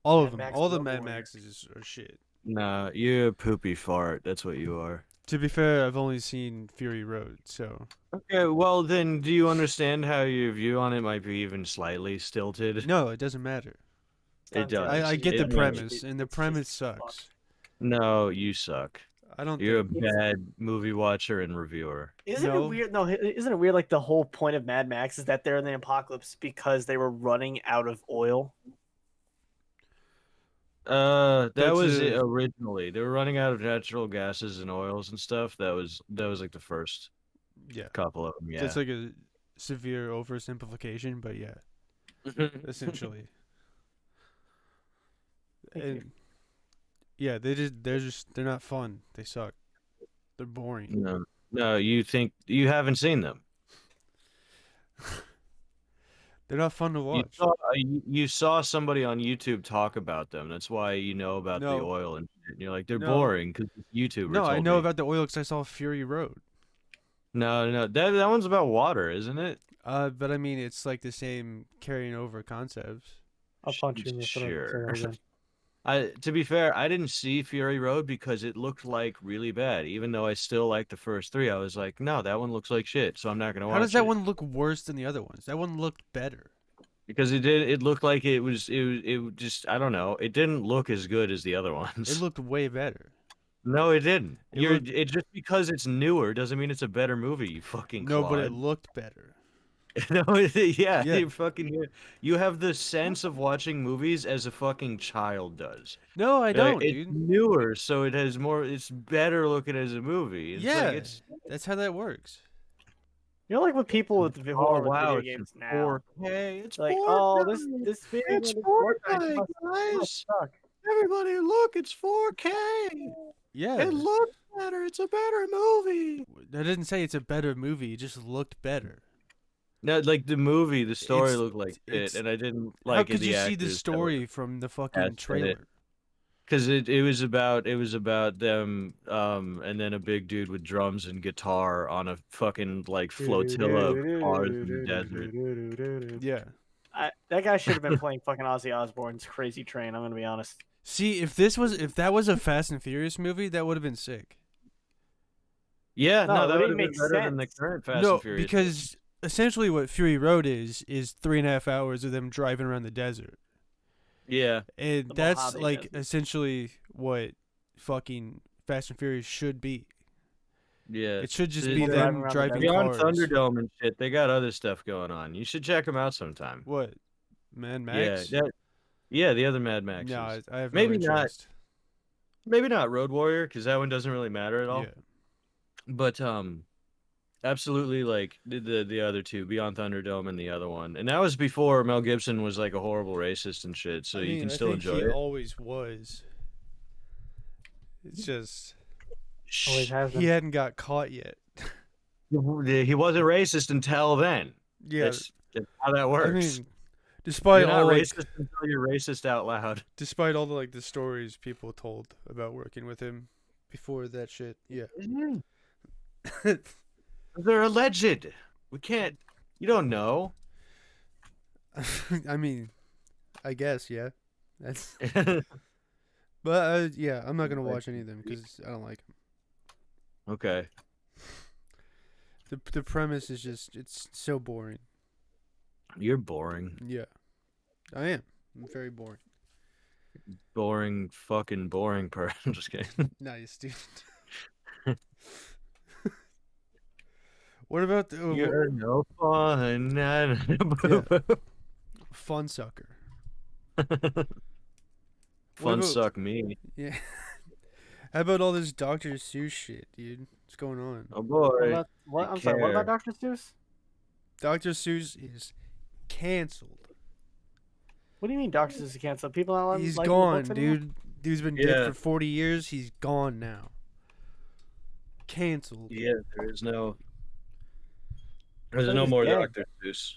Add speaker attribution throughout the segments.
Speaker 1: All of
Speaker 2: Mad
Speaker 1: them.
Speaker 2: Max
Speaker 1: All the
Speaker 2: Road
Speaker 1: Mad
Speaker 2: Warrior.
Speaker 1: Maxes are shit.
Speaker 3: Nah, you're a poopy fart. That's what you are.
Speaker 1: To be fair, I've only seen Fury Road, so
Speaker 3: Okay, well then, do you understand how your view on it might be even slightly stilted?
Speaker 1: no, it doesn't matter.
Speaker 3: It
Speaker 2: Stunted.
Speaker 1: I
Speaker 3: does.
Speaker 1: get the
Speaker 3: It does.
Speaker 1: premise, and the
Speaker 2: It's just
Speaker 1: premise sucks.
Speaker 2: fucked.
Speaker 3: No, you suck.
Speaker 1: I don't
Speaker 3: You're a
Speaker 1: think.
Speaker 2: It's
Speaker 3: bad movie watcher and reviewer.
Speaker 2: isn't it
Speaker 1: No,
Speaker 2: weird? No, isn't it weird? Like the whole point of Mad Max is that they're in the apocalypse because they were running out of oil.
Speaker 3: That
Speaker 1: that's
Speaker 3: was it
Speaker 1: a
Speaker 3: originally. They were running out of natural gases and oils and stuff. That was like the first
Speaker 1: yeah.
Speaker 3: couple of them.
Speaker 1: That's
Speaker 3: Yeah.
Speaker 1: like a severe oversimplification, but yeah, essentially.
Speaker 2: Thank you.
Speaker 1: And yeah, they're not fun. They suck. They're boring.
Speaker 3: No, no, you think you haven't seen them.
Speaker 1: They're not fun to
Speaker 3: You
Speaker 1: watch.
Speaker 3: saw you saw somebody on YouTube talk about them. That's why you know about the
Speaker 1: No,
Speaker 3: oil and shit. And you're like, they're
Speaker 1: no,
Speaker 3: boring because this YouTuber
Speaker 1: no. I
Speaker 3: told
Speaker 1: know
Speaker 3: me.
Speaker 1: about the oil because I saw Fury Road.
Speaker 3: No, no, that one's about water, isn't it?
Speaker 1: But I mean, it's like the same carrying over concepts.
Speaker 2: I'll punch you in the throat. Say
Speaker 3: Sure.
Speaker 2: that again.
Speaker 3: To be fair, I didn't see Fury Road because it looked like really bad. Even though I still like the first three, I was like, no, that one looks like shit, so I'm not gonna
Speaker 1: How does
Speaker 3: watch
Speaker 1: that
Speaker 3: it.
Speaker 1: one look worse than the other ones? That one looked better.
Speaker 3: Because it looked like it just I don't know. It didn't look as good as the other
Speaker 1: It
Speaker 3: ones.
Speaker 1: looked way better.
Speaker 3: No, it didn't.
Speaker 1: It looked
Speaker 3: It just because it's newer doesn't mean it's a better movie, you fucking
Speaker 1: no, but it
Speaker 3: clod.
Speaker 1: looked better.
Speaker 3: No, yeah,
Speaker 1: Yeah.
Speaker 3: you have the sense of watching movies as a fucking child does.
Speaker 1: No, I don't,
Speaker 3: It's
Speaker 1: dude.
Speaker 3: newer, so it has more. It's better looking as a movie. It's like
Speaker 1: Yeah,
Speaker 3: it's.
Speaker 1: that's how that works.
Speaker 2: You know, like with people with who
Speaker 3: Oh
Speaker 2: are with
Speaker 3: wow,
Speaker 2: video
Speaker 3: it's in
Speaker 2: games now,
Speaker 3: 4K. It's
Speaker 2: like,
Speaker 3: 4K.
Speaker 2: oh, this video
Speaker 3: It's
Speaker 2: game is
Speaker 3: 4K,
Speaker 2: must
Speaker 3: guys.
Speaker 2: suck.
Speaker 3: Everybody, look! It's 4K.
Speaker 1: Yeah,
Speaker 3: It looks better. It's a better movie.
Speaker 1: I didn't say it's a better movie. It just looked better.
Speaker 3: No, like the movie, the story
Speaker 1: It's
Speaker 3: looked like
Speaker 1: it's.
Speaker 3: shit, and I didn't
Speaker 1: How
Speaker 3: like
Speaker 1: could you
Speaker 3: the
Speaker 1: see the
Speaker 3: actors that were
Speaker 1: story from the fucking
Speaker 3: cast in it.
Speaker 1: trailer?
Speaker 3: Because it was about them and then a big dude with drums and guitar on a fucking like flotilla of cars in the desert.
Speaker 1: Yeah.
Speaker 2: That guy should have been playing fucking Ozzy Osbourne's Crazy Train. I'm gonna be honest.
Speaker 1: See, if that was a Fast and Furious movie, that would have been sick.
Speaker 3: Yeah,
Speaker 2: No,
Speaker 3: no,
Speaker 2: it
Speaker 3: that would
Speaker 2: didn't
Speaker 3: have been
Speaker 2: make
Speaker 3: better than the
Speaker 2: sense.
Speaker 3: current Fast
Speaker 1: No,
Speaker 3: and Furious.
Speaker 1: because essentially what Fury Road is 3.5 hours of them driving around the desert,
Speaker 3: Yeah,
Speaker 1: and
Speaker 2: The
Speaker 1: that's
Speaker 2: Mojave
Speaker 1: like
Speaker 2: Desert.
Speaker 1: essentially what fucking Fast and Furious should be.
Speaker 3: yeah.
Speaker 1: It should just
Speaker 3: The-
Speaker 1: be
Speaker 2: Driving
Speaker 1: them
Speaker 2: around the
Speaker 1: driving
Speaker 2: desert.
Speaker 3: Beyond
Speaker 1: cars.
Speaker 3: Thunderdome and shit, they got other stuff going on. You should check them out sometime.
Speaker 1: What, Mad
Speaker 3: Yeah,
Speaker 1: Max?
Speaker 3: yeah, the other Mad Maxes.
Speaker 1: No, I have
Speaker 3: Maybe
Speaker 1: no
Speaker 3: not.
Speaker 1: interest.
Speaker 3: Maybe not Road Warrior because that one doesn't really matter at all.
Speaker 1: Yeah,
Speaker 3: But absolutely like the other two, Beyond Thunderdome and the other one, and that was before Mel Gibson was like a horrible racist and shit. So
Speaker 1: I
Speaker 3: you
Speaker 1: mean,
Speaker 3: can
Speaker 1: I
Speaker 3: still
Speaker 1: think
Speaker 3: enjoy
Speaker 1: he
Speaker 3: it.
Speaker 1: always was. It's just
Speaker 2: Always has
Speaker 1: he
Speaker 2: been.
Speaker 1: hadn't got caught yet.
Speaker 3: He wasn't racist until then.
Speaker 1: Yeah,
Speaker 3: That's how that
Speaker 1: I
Speaker 3: works.
Speaker 1: mean, despite
Speaker 3: You're not
Speaker 1: all like,
Speaker 3: racist until you're racist out loud.
Speaker 1: despite all the like the stories people told about working with him before that shit. Yeah.
Speaker 3: They're alleged. We can't. You don't know.
Speaker 1: I mean, I guess yeah. That's but yeah, I'm not gonna watch any of them because I don't like them.
Speaker 3: Okay.
Speaker 1: The premise is just it's so boring.
Speaker 3: You're boring.
Speaker 1: Yeah, I am. I'm very boring.
Speaker 3: Boring, fucking boring person. I'm just kidding.
Speaker 1: Nice, dude. What about the
Speaker 3: You're no fun. Nah, nah,
Speaker 1: fun sucker?
Speaker 3: Fun
Speaker 1: about-
Speaker 3: suck me.
Speaker 1: Yeah. How about all this Dr. Seuss shit, dude? What's going on?
Speaker 3: Oh
Speaker 2: What
Speaker 3: boy.
Speaker 2: about, what?
Speaker 3: I
Speaker 2: I'm sorry. What about
Speaker 3: care.
Speaker 2: Dr. Seuss?
Speaker 1: Dr. Seuss is canceled.
Speaker 2: What do you mean Dr. Seuss is canceled? People not
Speaker 1: He's
Speaker 2: liking the
Speaker 1: gone,
Speaker 2: books anymore?
Speaker 1: dude. Dude's been
Speaker 3: Yeah.
Speaker 1: dead for 40 years. He's gone now. Canceled.
Speaker 3: Yeah, there's no
Speaker 2: thought
Speaker 3: no
Speaker 2: he's
Speaker 3: more
Speaker 2: dead.
Speaker 3: Dr. Seuss.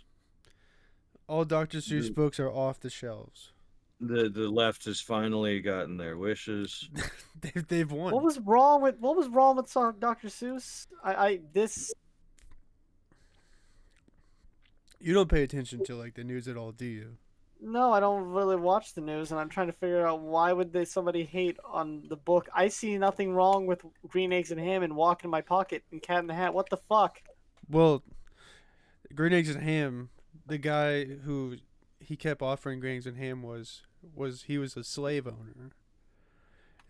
Speaker 1: All Dr. Seuss
Speaker 3: Dude.
Speaker 1: books are off the shelves.
Speaker 3: The left has finally gotten their wishes.
Speaker 1: They've won.
Speaker 2: What was wrong with Dr. Seuss? I this
Speaker 1: You don't pay attention to like the news at all, do you?
Speaker 2: No, I don't really watch the news, and I'm trying to figure out why would somebody hate on the book. I see nothing wrong with green eggs and ham and walk in my pocket and Cat in the Hat. What the fuck?
Speaker 1: Well, green eggs and ham. The guy who he kept offering green eggs and ham was he was a slave owner.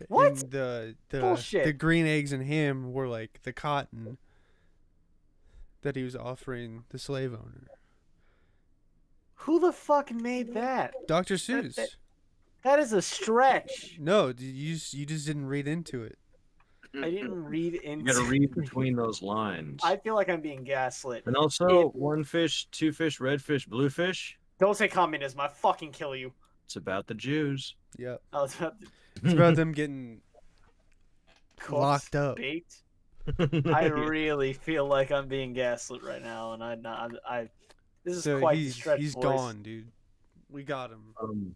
Speaker 2: What?
Speaker 1: And the
Speaker 2: Bullshit.
Speaker 1: green eggs and ham were like the cotton that he was offering the slave owner.
Speaker 2: Who the fuck made that?
Speaker 1: Dr. Seuss.
Speaker 2: That is a stretch.
Speaker 1: No, you just didn't read into it.
Speaker 2: I didn't read into.
Speaker 3: You gotta read between those lines.
Speaker 2: I feel like I'm being gaslit.
Speaker 3: And also, one fish, two fish, red fish, blue fish.
Speaker 2: Don't say communism. I fucking kill you.
Speaker 3: It's about the Jews.
Speaker 1: Yep.
Speaker 2: I was about to
Speaker 1: It's about them getting
Speaker 2: cook,
Speaker 1: locked up.
Speaker 2: baked. I really feel like I'm being gaslit right now, and I'm not. This is
Speaker 1: So
Speaker 2: quite the
Speaker 1: he's
Speaker 2: stretch.
Speaker 1: he's
Speaker 2: boys.
Speaker 1: gone, dude. We got him.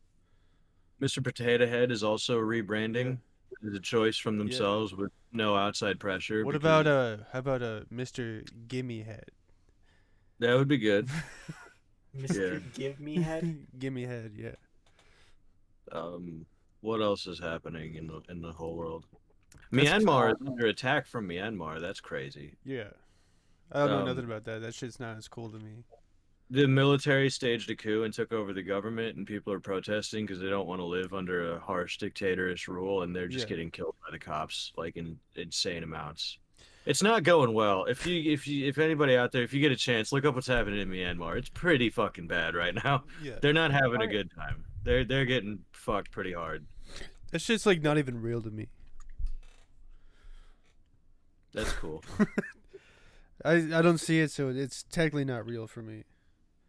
Speaker 3: Mr. Potato Head is also rebranding. It's a choice from
Speaker 1: Yeah.
Speaker 3: themselves with no outside pressure.
Speaker 1: What
Speaker 3: because
Speaker 1: about how about Mr. Gimme Head?
Speaker 3: that would be good.
Speaker 2: Mr.
Speaker 3: Yeah.
Speaker 2: Give Me Head.
Speaker 1: Gimme Head, yeah.
Speaker 3: What else is happening in the whole world?
Speaker 1: That's
Speaker 3: Myanmar is under attack from Myanmar. That's crazy.
Speaker 1: Yeah. I don't know
Speaker 3: Um,
Speaker 1: nothing about that. That shit's not as cool to me.
Speaker 3: The military staged a coup and took over the government, and people are protesting because they don't want to live under a harsh dictatorial rule, and they're just
Speaker 1: Yeah.
Speaker 3: getting killed by the cops like in insane amounts. It's not going well. If anybody out there, if you get a chance, look up what's happening in Myanmar. It's pretty fucking bad right now.
Speaker 1: Yeah.
Speaker 3: They're not having a good time. They're getting fucked pretty hard.
Speaker 1: That shit's like not even real to me.
Speaker 3: That's cool.
Speaker 1: I don't see it, so it's technically not real for me.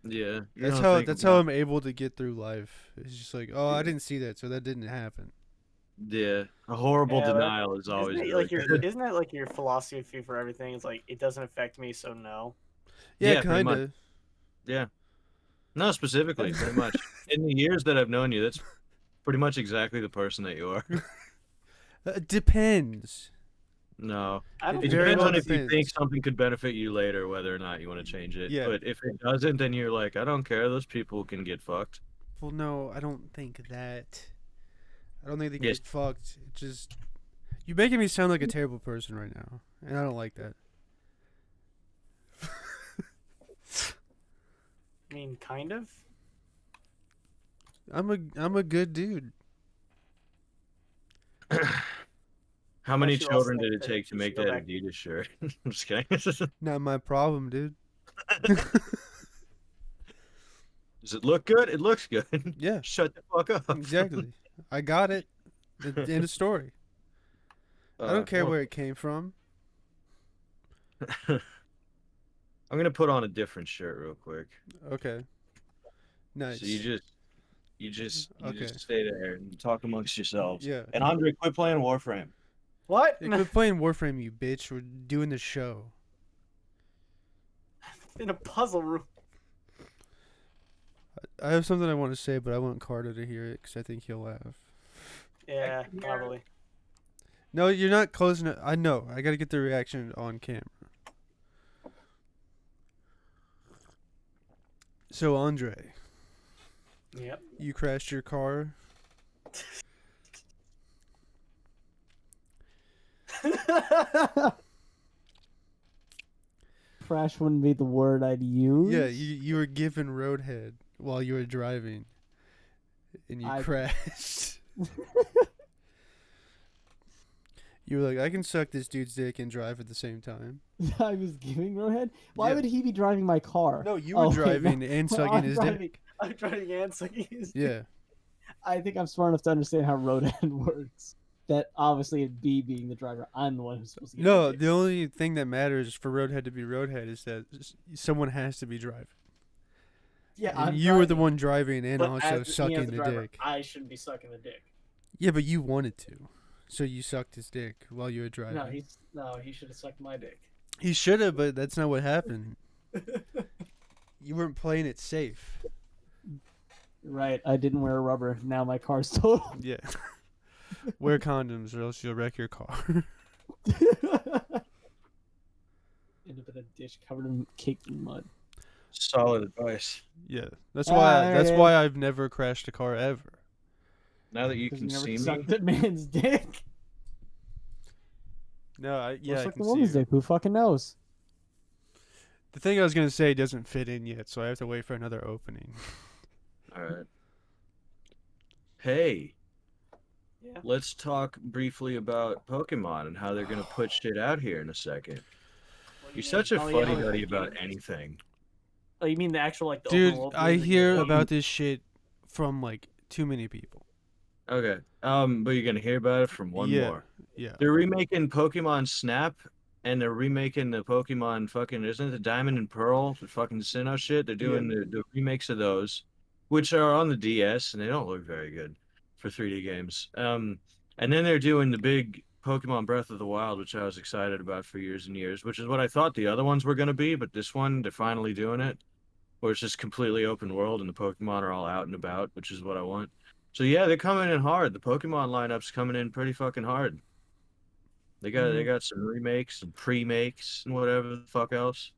Speaker 3: Yeah. you
Speaker 1: That's
Speaker 3: don't
Speaker 1: how
Speaker 3: think
Speaker 1: that's
Speaker 3: about-
Speaker 1: how I'm able to get through life. It's just like, oh, I didn't see that, so that didn't happen.
Speaker 3: Yeah, a horrible
Speaker 2: Yeah, but
Speaker 3: denial is always
Speaker 2: Isn't, it
Speaker 3: really
Speaker 2: like your,
Speaker 3: good.
Speaker 2: isn't that like your philosophy for everything? It's like it doesn't affect me, so no.
Speaker 1: Yeah,
Speaker 3: Yeah, pretty
Speaker 1: kind of.
Speaker 3: Yeah. No, specifically, pretty much. In the years that I've known you, that's pretty much exactly the person that you are.
Speaker 1: Depends.
Speaker 3: No.
Speaker 2: I don't
Speaker 3: It
Speaker 1: Very
Speaker 3: depends
Speaker 1: well
Speaker 3: on if you
Speaker 1: depends.
Speaker 3: think something could benefit you later, whether or not you want to change it.
Speaker 1: Yeah.
Speaker 3: But if it doesn't, then you're like, I don't care. Those people can get fucked.
Speaker 1: Well, no, I don't think that. I don't think they
Speaker 3: Yes.
Speaker 1: get fucked. It just you're making me sound like a terrible person right now, and I don't like that.
Speaker 2: I mean, kind of.
Speaker 1: I'm a good dude.
Speaker 3: How many
Speaker 2: Unless you also
Speaker 3: children
Speaker 2: think
Speaker 3: did it
Speaker 2: that
Speaker 3: take to
Speaker 2: you
Speaker 3: make
Speaker 2: should go
Speaker 3: that
Speaker 2: back-
Speaker 3: Adidas shirt? I'm just kidding.
Speaker 1: Not my problem, dude.
Speaker 3: Does it look good? It looks good.
Speaker 1: Yeah,
Speaker 3: Shut the fuck up.
Speaker 1: exactly. I got it. The end of story. I don't care
Speaker 3: well,
Speaker 1: where it came from.
Speaker 3: I'm gonna put on a different shirt real quick.
Speaker 1: Okay. Nice.
Speaker 3: So you just
Speaker 1: Okay.
Speaker 3: stay there and talk amongst yourselves.
Speaker 1: Yeah.
Speaker 3: And Andre, quit playing Warframe.
Speaker 2: What?
Speaker 1: Hey, quit playing Warframe, you bitch. We're doing the show.
Speaker 2: In a puzzle room.
Speaker 1: I have something I want to say, but I want Carter to hear it because I think he'll laugh.
Speaker 2: Yeah, probably.
Speaker 1: No, you're not closing it. I know. I got to get the reaction on camera. So, Andre,
Speaker 2: Yep.
Speaker 1: you crashed your car.
Speaker 4: Crash wouldn't be the word I'd use.
Speaker 1: Yeah, you were given roadhead while you were driving, and you
Speaker 4: I-
Speaker 1: crashed. You were like, I can suck this dude's dick and drive at the same time.
Speaker 4: I was giving Roadhead. Why
Speaker 1: Yeah.
Speaker 4: would he be driving my car?
Speaker 1: No, you were
Speaker 4: Oh, wait,
Speaker 1: driving
Speaker 4: no.
Speaker 1: and
Speaker 4: No,
Speaker 1: sucking
Speaker 4: I'm
Speaker 1: his
Speaker 4: driving.
Speaker 1: dick.
Speaker 2: I'm trying to answer you.
Speaker 1: Yeah.
Speaker 4: I think I'm smart enough to understand how Roadhead works. That obviously it'd be being the driver. I'm the one who's supposed to get
Speaker 1: No,
Speaker 4: the
Speaker 1: the only thing that matters for roadhead to be roadhead is that someone has to be driving.
Speaker 4: Yeah,
Speaker 1: And
Speaker 4: I'm
Speaker 1: you were the
Speaker 4: driving,
Speaker 1: one driving and
Speaker 4: but
Speaker 1: also
Speaker 4: as me as
Speaker 1: sucking
Speaker 4: the
Speaker 1: the
Speaker 4: driver,
Speaker 1: dick.
Speaker 4: I shouldn't be sucking the dick.
Speaker 1: Yeah, but you wanted to. So you sucked his dick while you were driving.
Speaker 4: No, he should have sucked my dick.
Speaker 1: He should have, but that's not what happened. You weren't playing it safe.
Speaker 4: Right, I didn't wear a rubber. Now my car's total.
Speaker 1: Yeah. Wear condoms or else you'll wreck your car.
Speaker 4: End up in a ditch covered in caked in mud.
Speaker 3: Solid advice.
Speaker 1: Yeah, that's
Speaker 4: Ah,
Speaker 1: why.
Speaker 4: there
Speaker 1: That's
Speaker 4: it
Speaker 1: why
Speaker 4: is.
Speaker 1: I've never crashed a car ever.
Speaker 3: Now that you
Speaker 4: Because
Speaker 3: can
Speaker 4: you never
Speaker 3: see me,
Speaker 4: sucked that man's dick.
Speaker 1: No,
Speaker 4: Or
Speaker 1: yeah, I
Speaker 4: sucked
Speaker 1: can
Speaker 4: the
Speaker 1: see
Speaker 4: woman's
Speaker 1: you.
Speaker 4: dick. Who fucking knows?
Speaker 1: The thing I was gonna say doesn't fit in yet, so I have to wait for another opening.
Speaker 3: all right. Hey,
Speaker 2: Yeah.
Speaker 3: let's talk briefly about Pokemon and how they're gonna put shit out here in a second.
Speaker 2: What do
Speaker 3: You're
Speaker 2: you
Speaker 3: such a
Speaker 2: mean?
Speaker 3: fuddy
Speaker 2: Oh, yeah.
Speaker 3: duddy about anything.
Speaker 2: Oh, you mean the actual like the open
Speaker 1: Dude,
Speaker 2: world
Speaker 1: I
Speaker 2: game that you
Speaker 1: hear
Speaker 2: have?
Speaker 1: about this shit from like too many people.
Speaker 3: Okay. But you're gonna hear about it from one
Speaker 1: Yeah,
Speaker 3: more.
Speaker 1: yeah.
Speaker 3: They're remaking Pokemon Snap, and they're remaking the Pokemon fucking isn't it the Diamond and Pearl, the fucking Sinnoh shit. They're doing the remakes of those, which are on the DS, and they don't look very good for 3D games. And then they're doing the big Pokemon Breath of the Wild, which I was excited about for years and years, which is what I thought the other ones were gonna be, but this one they're finally doing it, where it's just completely open world and the Pokemon are all out and about, which is what I want. So yeah, they're coming in hard. The Pokemon lineup's coming in pretty fucking hard. They got some remakes and pre-makes and whatever the fuck else.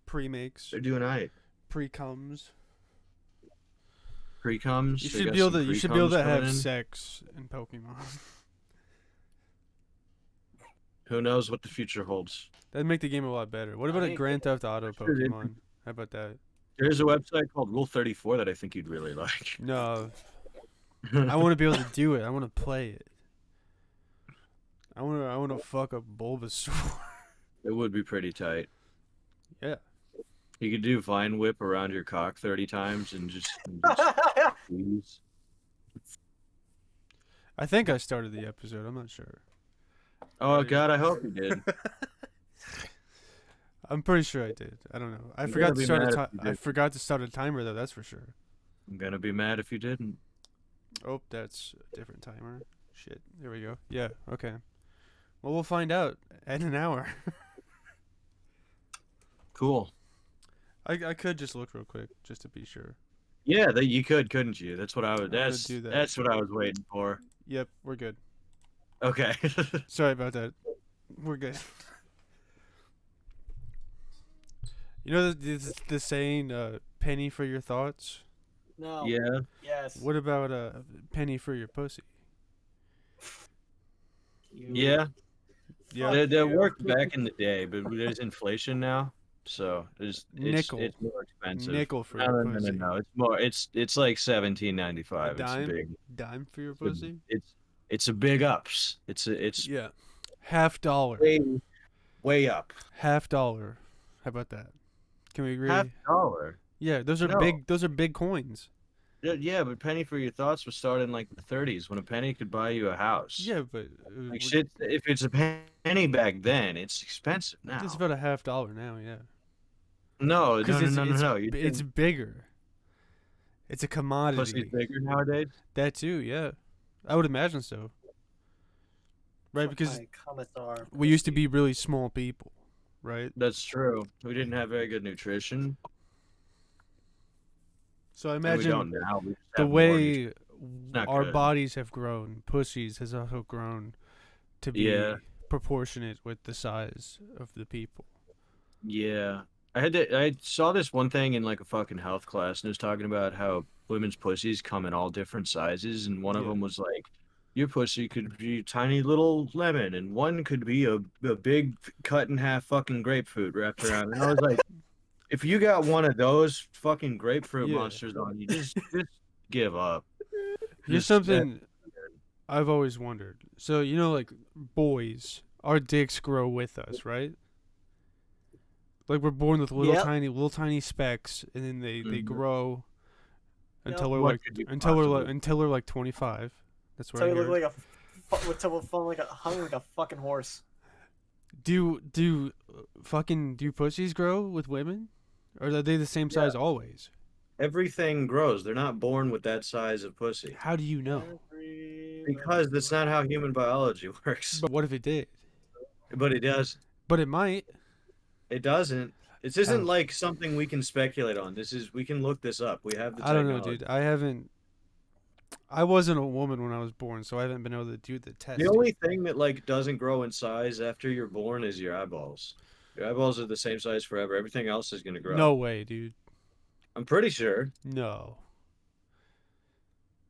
Speaker 1: Pre-makes,
Speaker 3: They're doing alright.
Speaker 1: pre-coms.
Speaker 3: Pre-coms.
Speaker 1: You
Speaker 3: They
Speaker 1: should
Speaker 3: got
Speaker 1: be able
Speaker 3: some
Speaker 1: to. You should be able
Speaker 3: pre-coms
Speaker 1: to
Speaker 3: coming
Speaker 1: have
Speaker 3: in.
Speaker 1: sex in Pokemon.
Speaker 3: Who knows what the future holds?
Speaker 1: That'd make the game a lot better. What about a
Speaker 2: mean,
Speaker 1: Grand Theft Auto
Speaker 3: sure did.
Speaker 1: Pokemon? How about that?
Speaker 3: There's a website called Rule 34 that I think you'd really like.
Speaker 1: No, I want to be able to do it. I want to play it. I want to fuck up Bulbasaur.
Speaker 3: It would be pretty tight.
Speaker 1: Yeah.
Speaker 3: You could do Vine Whip around your cock 30 times and just squeeze.
Speaker 1: I think I started the episode. I'm not sure.
Speaker 3: Oh God, I hope you did.
Speaker 1: I'm pretty sure I did. I don't know. I
Speaker 3: I'm
Speaker 1: forgot
Speaker 3: gonna
Speaker 1: to
Speaker 3: be
Speaker 1: start a
Speaker 3: mad if
Speaker 1: ti-
Speaker 3: you
Speaker 1: I
Speaker 3: did.
Speaker 1: forgot to start a timer though. That's for sure.
Speaker 3: I'm gonna be mad if you didn't.
Speaker 1: Oh, that's a different timer. Shit. There we go. Yeah. Okay. Well, we'll find out in an hour.
Speaker 3: Cool.
Speaker 1: I could just look real quick just to be sure.
Speaker 3: Yeah, that you could, couldn't you? That's what I was.
Speaker 1: gonna do that.
Speaker 3: That's what I was waiting for.
Speaker 1: Yep, we're good.
Speaker 3: Okay.
Speaker 1: Sorry about that. We're good. You know the saying, penny for your thoughts?
Speaker 2: No.
Speaker 3: Yeah.
Speaker 2: Yes.
Speaker 1: What about a penny for your pussy?
Speaker 3: Yeah.
Speaker 1: Yeah.
Speaker 3: That worked back in the day, but there's inflation now, so
Speaker 1: Nickel.
Speaker 3: it's more expensive.
Speaker 1: Nickel for
Speaker 3: No,
Speaker 1: your
Speaker 3: no, no,
Speaker 1: pussy.
Speaker 3: no. It's more. It's like $17.95.
Speaker 1: A dime?
Speaker 3: It's big.
Speaker 1: Dime for your pussy?
Speaker 3: It's a big ups. It's
Speaker 1: Yeah. $50.
Speaker 3: way up.
Speaker 1: $50. How about that? Can we agree?
Speaker 3: $50.
Speaker 1: Yeah, those are
Speaker 3: No.
Speaker 1: big. Those are big coins.
Speaker 3: Yeah, but penny for your thoughts was started in like the 30s when a penny could buy you a house.
Speaker 1: Yeah, but
Speaker 3: Like shit, if it's a penny back then, it's expensive now.
Speaker 1: it's about a $50 now. Yeah.
Speaker 3: No, no,
Speaker 1: 'Cause
Speaker 3: no, no, no, no.
Speaker 1: it's bigger. It's a commodity.
Speaker 3: Pussy's bigger nowadays.
Speaker 1: That too, yeah. I would imagine so. Right, because
Speaker 2: My commissar.
Speaker 1: we used to be really small people, right?
Speaker 3: That's true. We didn't have very good nutrition.
Speaker 1: So I
Speaker 3: And we
Speaker 1: imagine
Speaker 3: don't now. We just
Speaker 1: the
Speaker 3: have more
Speaker 1: way
Speaker 3: not
Speaker 1: our
Speaker 3: good.
Speaker 1: bodies have grown, pussies has also grown to be
Speaker 3: Yeah.
Speaker 1: proportionate with the size of the people.
Speaker 3: Yeah. I saw this one thing in like a fucking health class and it was talking about how women's pussies come in all different sizes and one of
Speaker 1: Yeah.
Speaker 3: them was like your pussy could be a tiny little lemon and one could be a big cut in half fucking grapefruit wrapped around. And I was like, if you got one of those fucking grapefruit
Speaker 1: Yeah.
Speaker 3: monsters on you, just give up.
Speaker 1: Here's
Speaker 3: Just-
Speaker 1: something I've always wondered. So, you know, like boys, our dicks grow with us, right? Like we're born with little
Speaker 2: Yep.
Speaker 1: tiny specks, and then they
Speaker 3: Mhm.
Speaker 1: grow until we're
Speaker 3: What
Speaker 1: like
Speaker 3: could you
Speaker 1: until we're like
Speaker 3: possibly-
Speaker 1: until we're like 25. That's what
Speaker 2: So
Speaker 1: I
Speaker 2: you look
Speaker 1: heard.
Speaker 2: like hung like a fucking horse.
Speaker 1: Do pussies grow with women, or are they the same size always?
Speaker 3: Everything grows. They're not born with that size of pussy.
Speaker 1: How do you know?
Speaker 3: Because that's not how human biology works.
Speaker 1: But what if it did?
Speaker 3: But it does.
Speaker 1: But it might.
Speaker 3: It doesn't. This isn't
Speaker 1: Oh.
Speaker 3: like something we can speculate on. We can look this up. We have the
Speaker 1: I don't know,
Speaker 3: technology.
Speaker 1: dude. I wasn't a woman when I was born, so I haven't been able to do the test.
Speaker 3: The only thing that like doesn't grow in size after you're born is your eyeballs. Your eyeballs are the same size forever. Everything else is gonna grow.
Speaker 1: No way, dude.
Speaker 3: I'm pretty sure.
Speaker 1: No.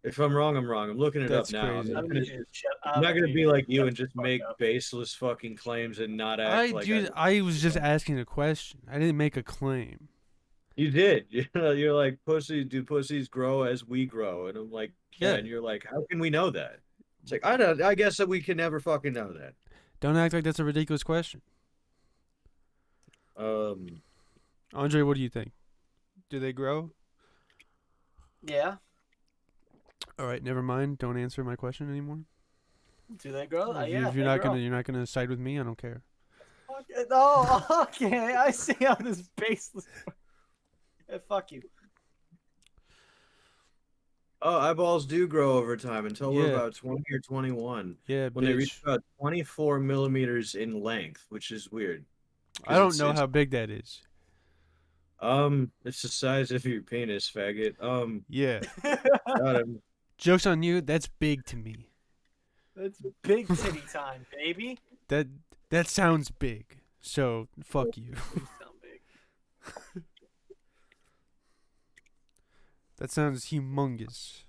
Speaker 3: If I'm wrong, I'm wrong. I'm looking it up
Speaker 1: That's
Speaker 3: now.
Speaker 1: crazy.
Speaker 3: I'm
Speaker 2: I'm
Speaker 3: not
Speaker 2: gonna
Speaker 3: gonna be like you and just
Speaker 2: fuck
Speaker 3: make
Speaker 2: up.
Speaker 3: baseless fucking claims and not act like
Speaker 1: I was just asking a question. I didn't make a claim.
Speaker 3: You did. You're like, do pussies grow as we grow? And I'm like, yeah.
Speaker 1: Yeah.
Speaker 3: And you're like, how can we know that? It's like, I guess that we can never fucking know that.
Speaker 1: Don't act like that's a ridiculous question. Andre, what do you think? Do they grow?
Speaker 2: Yeah.
Speaker 1: All right, never mind. Don't answer my question anymore.
Speaker 2: Do they grow?
Speaker 1: If
Speaker 2: Yeah.
Speaker 1: you're not gonna side with me, I don't care.
Speaker 2: Okay. Oh, okay. I see how this baseless. Yeah, fuck you.
Speaker 3: Oh, eyeballs do grow over time until we're
Speaker 1: Yeah.
Speaker 3: about 20 or 21.
Speaker 1: Yeah,
Speaker 3: When they reach
Speaker 1: bitch.
Speaker 3: about 24 millimeters in length, which is weird.
Speaker 1: I don't know how big that is.
Speaker 3: It's the size of your penis, faggot.
Speaker 1: Yeah.
Speaker 3: God,
Speaker 1: Joke's on you. That's big to me.
Speaker 2: That's big titty time, baby.
Speaker 1: That sounds big. So fuck you.
Speaker 2: You sound big.
Speaker 1: That sounds humongous.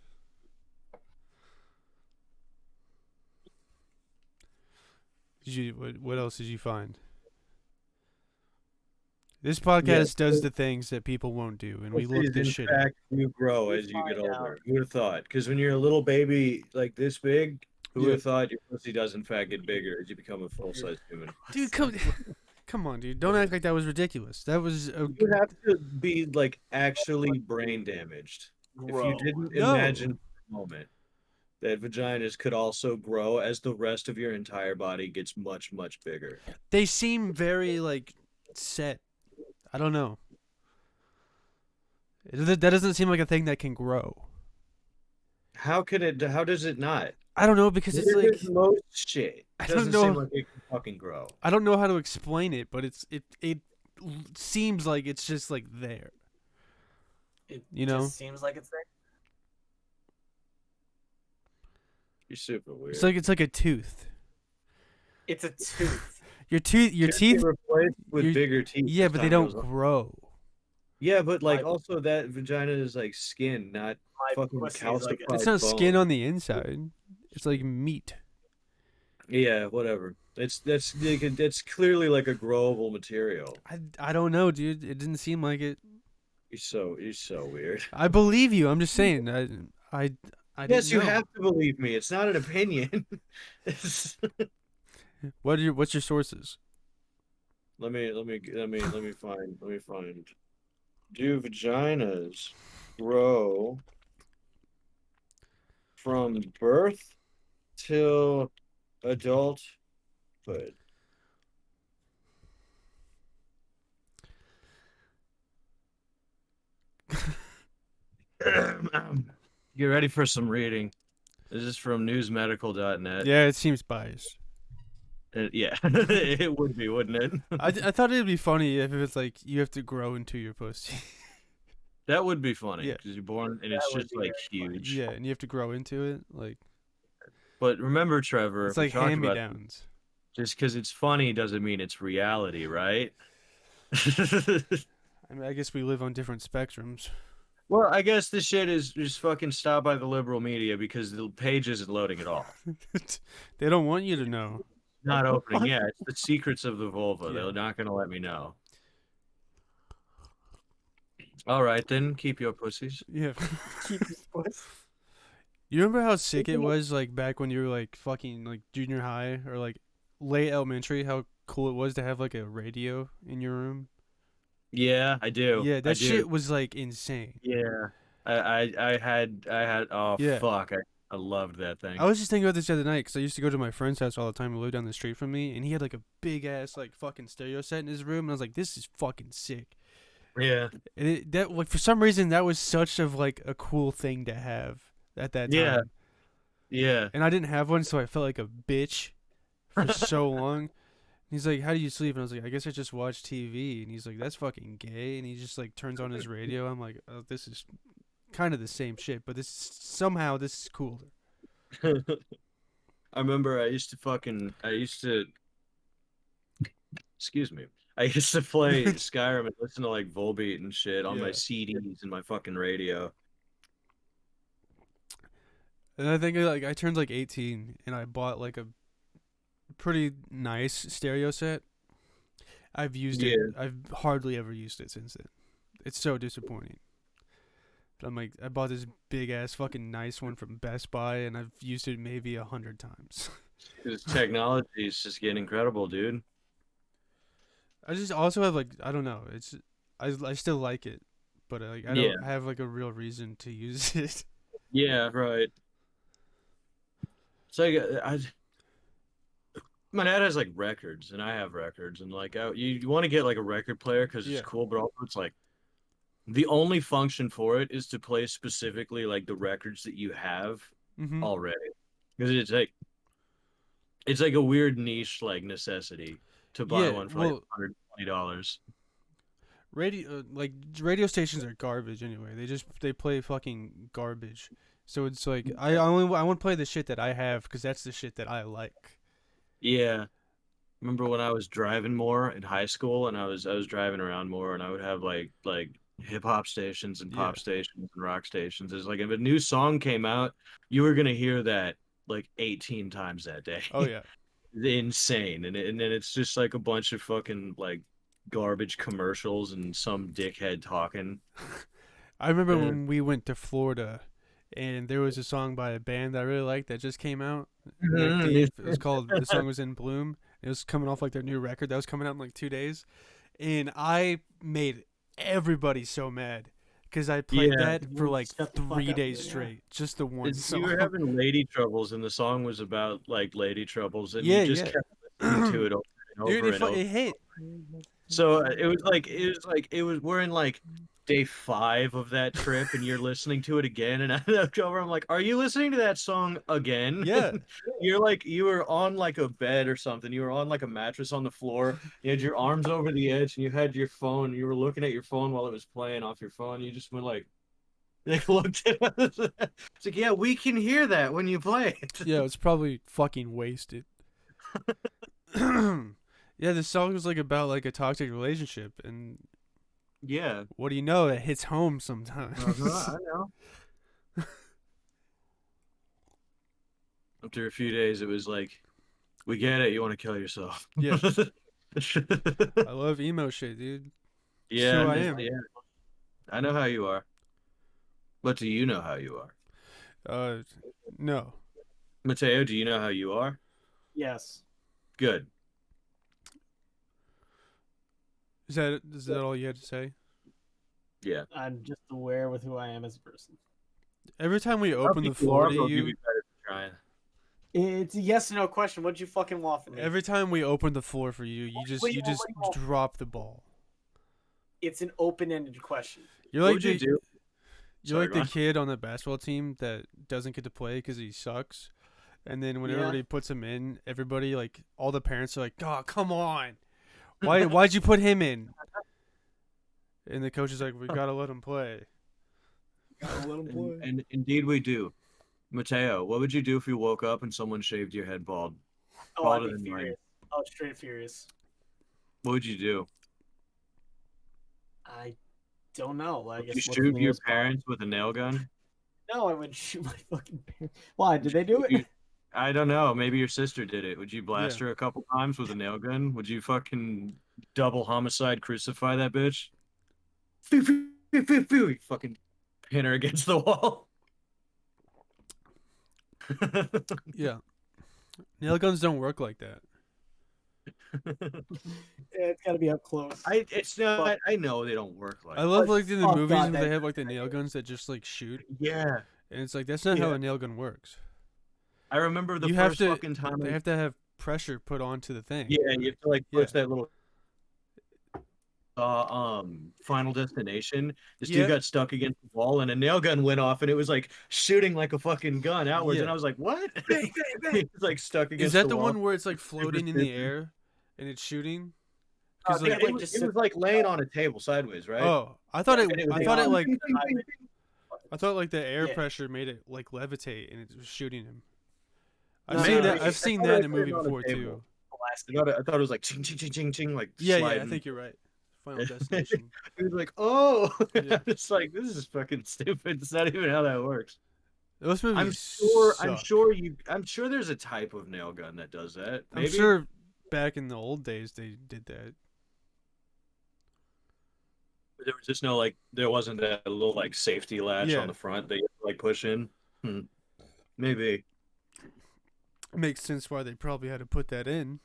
Speaker 1: What else did you find? This podcast does the things that people won't do, and we look this shit up.
Speaker 3: in fact, you grow as you get older. Who would have thought? Because when you're a little baby like this big, who would have thought your pussy does in fact get bigger as you become a full-size human?
Speaker 1: Dude, come on, dude. Don't act like that was ridiculous. That was
Speaker 3: You have to be like actually brain damaged. If you didn't imagine for a moment that vaginas could also grow as the rest of your entire body gets much, much bigger.
Speaker 1: They seem very like set. I don't know. That doesn't seem like a thing that can grow.
Speaker 3: How can it? How does it not?
Speaker 1: I don't know because it's
Speaker 3: Look at
Speaker 1: like
Speaker 3: most shit.
Speaker 1: I
Speaker 3: Doesn't
Speaker 1: don't
Speaker 3: seem
Speaker 1: know.
Speaker 3: like it can fucking grow.
Speaker 1: I don't know how to explain it, but it seems like it's just like there.
Speaker 2: It
Speaker 1: You know?
Speaker 2: just seems like it's there.
Speaker 3: You're super weird.
Speaker 1: It's like a tooth.
Speaker 2: It's a tooth.
Speaker 1: Your teeth.
Speaker 3: replaced with
Speaker 1: your-
Speaker 3: bigger teeth.
Speaker 1: Yeah,
Speaker 3: as
Speaker 1: but they
Speaker 3: time
Speaker 1: don't
Speaker 3: goes on.
Speaker 1: grow.
Speaker 3: Yeah, but like
Speaker 2: My-
Speaker 3: also that vagina is like skin, not
Speaker 2: My
Speaker 3: fucking
Speaker 2: pussy's
Speaker 3: calcified
Speaker 2: like
Speaker 1: It's not skin
Speaker 3: bone.
Speaker 1: on the inside. It's like meat.
Speaker 3: Yeah, whatever. That's clearly like a growable material.
Speaker 1: I don't know, dude. It didn't seem like it.
Speaker 3: You're so weird.
Speaker 1: I believe you. I'm just saying. I
Speaker 3: Yes,
Speaker 1: didn't
Speaker 3: you
Speaker 1: know.
Speaker 3: have to believe me. It's not an opinion. It's-
Speaker 1: What's your sources?
Speaker 3: let me find. Do vaginas grow from birth till adulthood? Get ready for some reading. This is from newsmedical.net.
Speaker 1: Yeah, it seems biased.
Speaker 3: Yeah, it would be, wouldn't it?
Speaker 1: I thought it'd be funny if it was like you have to grow into your pussy.
Speaker 3: That would be funny
Speaker 1: Yeah.
Speaker 3: because you're born and
Speaker 2: That
Speaker 3: it's
Speaker 2: would
Speaker 3: just
Speaker 2: be
Speaker 3: like
Speaker 2: very funny.
Speaker 3: huge.
Speaker 1: Yeah, and you have to grow into it. Like
Speaker 3: But remember, Trevor,
Speaker 1: it's
Speaker 3: if we
Speaker 1: like
Speaker 3: talk
Speaker 1: hand me
Speaker 3: about
Speaker 1: downs.
Speaker 3: just because it's funny doesn't mean it's reality, right?
Speaker 1: I mean, I guess we live on different spectrums.
Speaker 3: Well, I guess this shit is just fucking stopped by the liberal media because the page isn't loading at all.
Speaker 1: They don't want you to know.
Speaker 3: Not opening. Yeah, it's the secrets of the vulva.
Speaker 1: Yeah.
Speaker 3: They're not going to let me know. All right, then keep your pussies.
Speaker 1: Yeah.
Speaker 2: Keep his pussy.
Speaker 1: You remember how sick it was like back when you were like fucking like junior high or like late elementary? How cool it was to have like a radio in your room.
Speaker 3: Yeah, I do.
Speaker 1: Yeah,
Speaker 3: I
Speaker 1: that
Speaker 3: do.
Speaker 1: shit was like insane.
Speaker 3: Yeah, I had. Oh
Speaker 1: Yeah.
Speaker 3: fuck! I loved that thing.
Speaker 1: I was just thinking about this the other night because I used to go to my friend's house all the time who lived down the street from me, and he had like a big ass like fucking stereo set in his room, and I was like, this is fucking sick.
Speaker 3: Yeah.
Speaker 1: And that like for some reason that was such of like a cool thing to have at that time.
Speaker 3: Yeah. Yeah.
Speaker 1: And I didn't have one, so I felt like a bitch for so long. He's like, "How do you sleep?" And I was like, "I guess I just watch TV." And he's like, "That's fucking gay." And he just like turns on his radio. I'm like, "Oh, this is kind of the same shit, but this is cooler."
Speaker 3: I remember I used to excuse me. I used to play Skyrim and listen to like Volbeat and shit on my
Speaker 1: Yeah.
Speaker 3: CDs and my fucking radio.
Speaker 1: And I think like I turned like 18 and I bought like a pretty nice stereo set. I've used it.
Speaker 3: Yeah.
Speaker 1: I've hardly ever used it since then. It's so disappointing. But I'm like, I bought this big ass fucking nice one from Best Buy, and I've used it maybe 100 times.
Speaker 3: Because technology is just getting incredible, dude.
Speaker 1: I just also have like I don't know. It's I still like it, but like I
Speaker 3: Yeah.
Speaker 1: don't have like a real reason to use it.
Speaker 3: Yeah, right. It's like my dad has like records, and I have records, and like you want to get like a record player because it's
Speaker 1: Yeah.
Speaker 3: cool, but also it's like the only function for it is to play specifically like the records that you have
Speaker 1: Mm-hmm.
Speaker 3: already, because it's like a weird niche like necessity to buy
Speaker 1: Yeah,
Speaker 3: one for like
Speaker 1: well,
Speaker 3: $120.
Speaker 1: radio stations are garbage anyway. They play fucking garbage. So it's like I want to play the shit that I have because that's the shit that I like.
Speaker 3: Yeah. Remember when I was driving more in high school and I was driving around more and I would have like hip hop stations and
Speaker 1: Yeah.
Speaker 3: pop stations and rock stations. It's like if a new song came out, you were gonna hear that like 18 times that day.
Speaker 1: Oh yeah.
Speaker 3: Insane. And then it's just like a bunch of fucking like garbage commercials and some dickhead talking.
Speaker 1: I remember
Speaker 3: Yeah.
Speaker 1: when we went to Florida, and there was a song by a band that I really liked that just came out.
Speaker 3: Mhm.
Speaker 1: It was called The Song Was In Bloom. It was coming off like their new record that was coming out in like 2 days, and I made everybody so mad because I played
Speaker 3: Yeah.
Speaker 1: that for like
Speaker 4: Shut the fuck
Speaker 1: 3 days
Speaker 4: up, yeah.
Speaker 1: straight, just the one
Speaker 3: You
Speaker 1: song.
Speaker 3: were having lady troubles and the song was about like lady troubles and
Speaker 1: Yeah,
Speaker 3: you just
Speaker 1: yeah.
Speaker 3: kept listening to it over and
Speaker 1: Dude,
Speaker 3: over
Speaker 1: it,
Speaker 3: and over.
Speaker 1: it hit.
Speaker 3: So we're in like day 5 of that trip and you're listening to it again and I look over, I'm like, are you listening to that song again?
Speaker 1: Yeah.
Speaker 3: You were on like a bed or something. You were on like a mattress on the floor. You had your arms over the edge and you had your phone. You were looking at your phone while it was playing off your phone. You just went like looked at us. It's like, yeah, we can hear that when you play it.
Speaker 1: Yeah, it's probably fucking wasted. Yeah, the song was like about like a toxic relationship, and
Speaker 3: Yeah.
Speaker 1: what do you know? It hits home sometimes.
Speaker 3: I know. After a few days, it was like, we get it. You want to kill yourself.
Speaker 1: Yeah. I love emo shit, dude.
Speaker 3: Yeah,
Speaker 1: who I am.
Speaker 3: yeah. I know how you are. But do you know how you are?
Speaker 1: No.
Speaker 3: Mateo, do you know how you are?
Speaker 4: Yes.
Speaker 3: Good.
Speaker 1: Is that all you had to say?
Speaker 3: Yeah.
Speaker 4: I'm just aware with who I am as a person.
Speaker 1: Every time we open the
Speaker 3: People
Speaker 1: floor
Speaker 3: are,
Speaker 1: to
Speaker 3: but give
Speaker 1: you,
Speaker 3: me credit for trying.
Speaker 2: It's a yes or no question. What'd you fucking want from me?
Speaker 1: every time we open the floor for you, you just
Speaker 2: Wait,
Speaker 1: drop the ball.
Speaker 2: It's an open-ended question.
Speaker 1: You're
Speaker 3: What
Speaker 1: like
Speaker 3: would you do?
Speaker 1: You're
Speaker 3: Sorry,
Speaker 1: like the
Speaker 3: Ron.
Speaker 1: kid on the basketball team that doesn't get to play because he sucks, and then when
Speaker 2: Yeah.
Speaker 1: everybody puts him in, everybody like all the parents are like, "God, come on, why'd you put him in?" And the coach is like, "We gotta let him play."
Speaker 4: Gotta let 'em play.
Speaker 3: And indeed we do. Mateo, what would you do if you woke up and someone shaved your head bald?
Speaker 2: Oh,
Speaker 3: Balder
Speaker 2: I'd
Speaker 3: than
Speaker 2: be
Speaker 3: mine.
Speaker 2: furious. Oh, straight furious.
Speaker 3: What would you do?
Speaker 2: I don't know. I
Speaker 3: Would
Speaker 2: guess
Speaker 3: you
Speaker 4: what's
Speaker 3: shoot
Speaker 4: the
Speaker 3: your
Speaker 4: newest part?
Speaker 3: parents with a nail gun?
Speaker 2: no, I wouldn't shoot my fucking.
Speaker 4: Why did they do it?
Speaker 3: You- I don't know. Maybe your sister did it. Would you blast
Speaker 1: Yeah.
Speaker 3: her a couple times with a nail gun? Would you fucking double homicide crucify that bitch? Phew, phew, phew, phew, phew. You fucking pin her against the wall.
Speaker 1: Yeah, nail guns don't work like that.
Speaker 2: Yeah, it's gotta be up close.
Speaker 3: It's not. I know they don't work like.
Speaker 1: I love
Speaker 2: But-
Speaker 1: like in the
Speaker 4: oh,
Speaker 1: movies
Speaker 4: God,
Speaker 1: where they
Speaker 4: that-
Speaker 1: have like the nail guns that just like shoot,
Speaker 3: Yeah,
Speaker 1: and it's like that's not how
Speaker 3: Yeah.
Speaker 1: a nail gun works.
Speaker 3: I remember the
Speaker 1: You have
Speaker 3: first
Speaker 1: to.
Speaker 3: fucking time.
Speaker 1: They have to have pressure put onto the thing.
Speaker 3: Yeah, you have to like
Speaker 1: Yeah.
Speaker 3: push that little. Final Destination. This
Speaker 1: Yeah.
Speaker 3: dude got stuck against the wall, and a nail gun went off, and it was like shooting like a fucking gun outwards,
Speaker 1: Yeah.
Speaker 3: and I was like, "What?" It's like stuck against.
Speaker 1: Is that the
Speaker 3: wall.
Speaker 1: one where it's like floating in the
Speaker 3: stupid.
Speaker 1: air and it's shooting?
Speaker 2: Oh,
Speaker 1: 'Cause,
Speaker 2: they
Speaker 1: like,
Speaker 2: had,
Speaker 3: It
Speaker 2: like,
Speaker 3: was,
Speaker 2: just
Speaker 3: it was like laying on a table sideways, right?
Speaker 1: oh, I thought
Speaker 3: And it was
Speaker 1: I thought it like
Speaker 2: I
Speaker 1: I thought like the air
Speaker 2: Yeah.
Speaker 1: pressure made it like levitate and it was shooting him.
Speaker 2: No,
Speaker 1: I've seen
Speaker 2: no,
Speaker 1: that.
Speaker 2: it's-
Speaker 1: I've
Speaker 2: I
Speaker 1: seen
Speaker 3: thought
Speaker 1: that
Speaker 3: I
Speaker 1: in a
Speaker 3: put it
Speaker 1: movie
Speaker 3: on a
Speaker 1: before
Speaker 3: table.
Speaker 1: too.
Speaker 3: I thought it was like ching ching ching ching ching like
Speaker 1: Yeah,
Speaker 3: sliding.
Speaker 1: I think you're right. Final Destination.
Speaker 3: It was like, oh,
Speaker 1: Yeah.
Speaker 3: it's like this is fucking stupid. It's not even how that works.
Speaker 1: Those movies
Speaker 3: I'm
Speaker 1: suck.
Speaker 3: sure there's a type of nail gun that does that. Maybe?
Speaker 1: I'm sure back in the old days they did that.
Speaker 3: There was just no like there wasn't that little like safety latch
Speaker 1: Yeah.
Speaker 3: on the front that you like push in. Maybe.
Speaker 1: Makes sense why they probably had to put that in.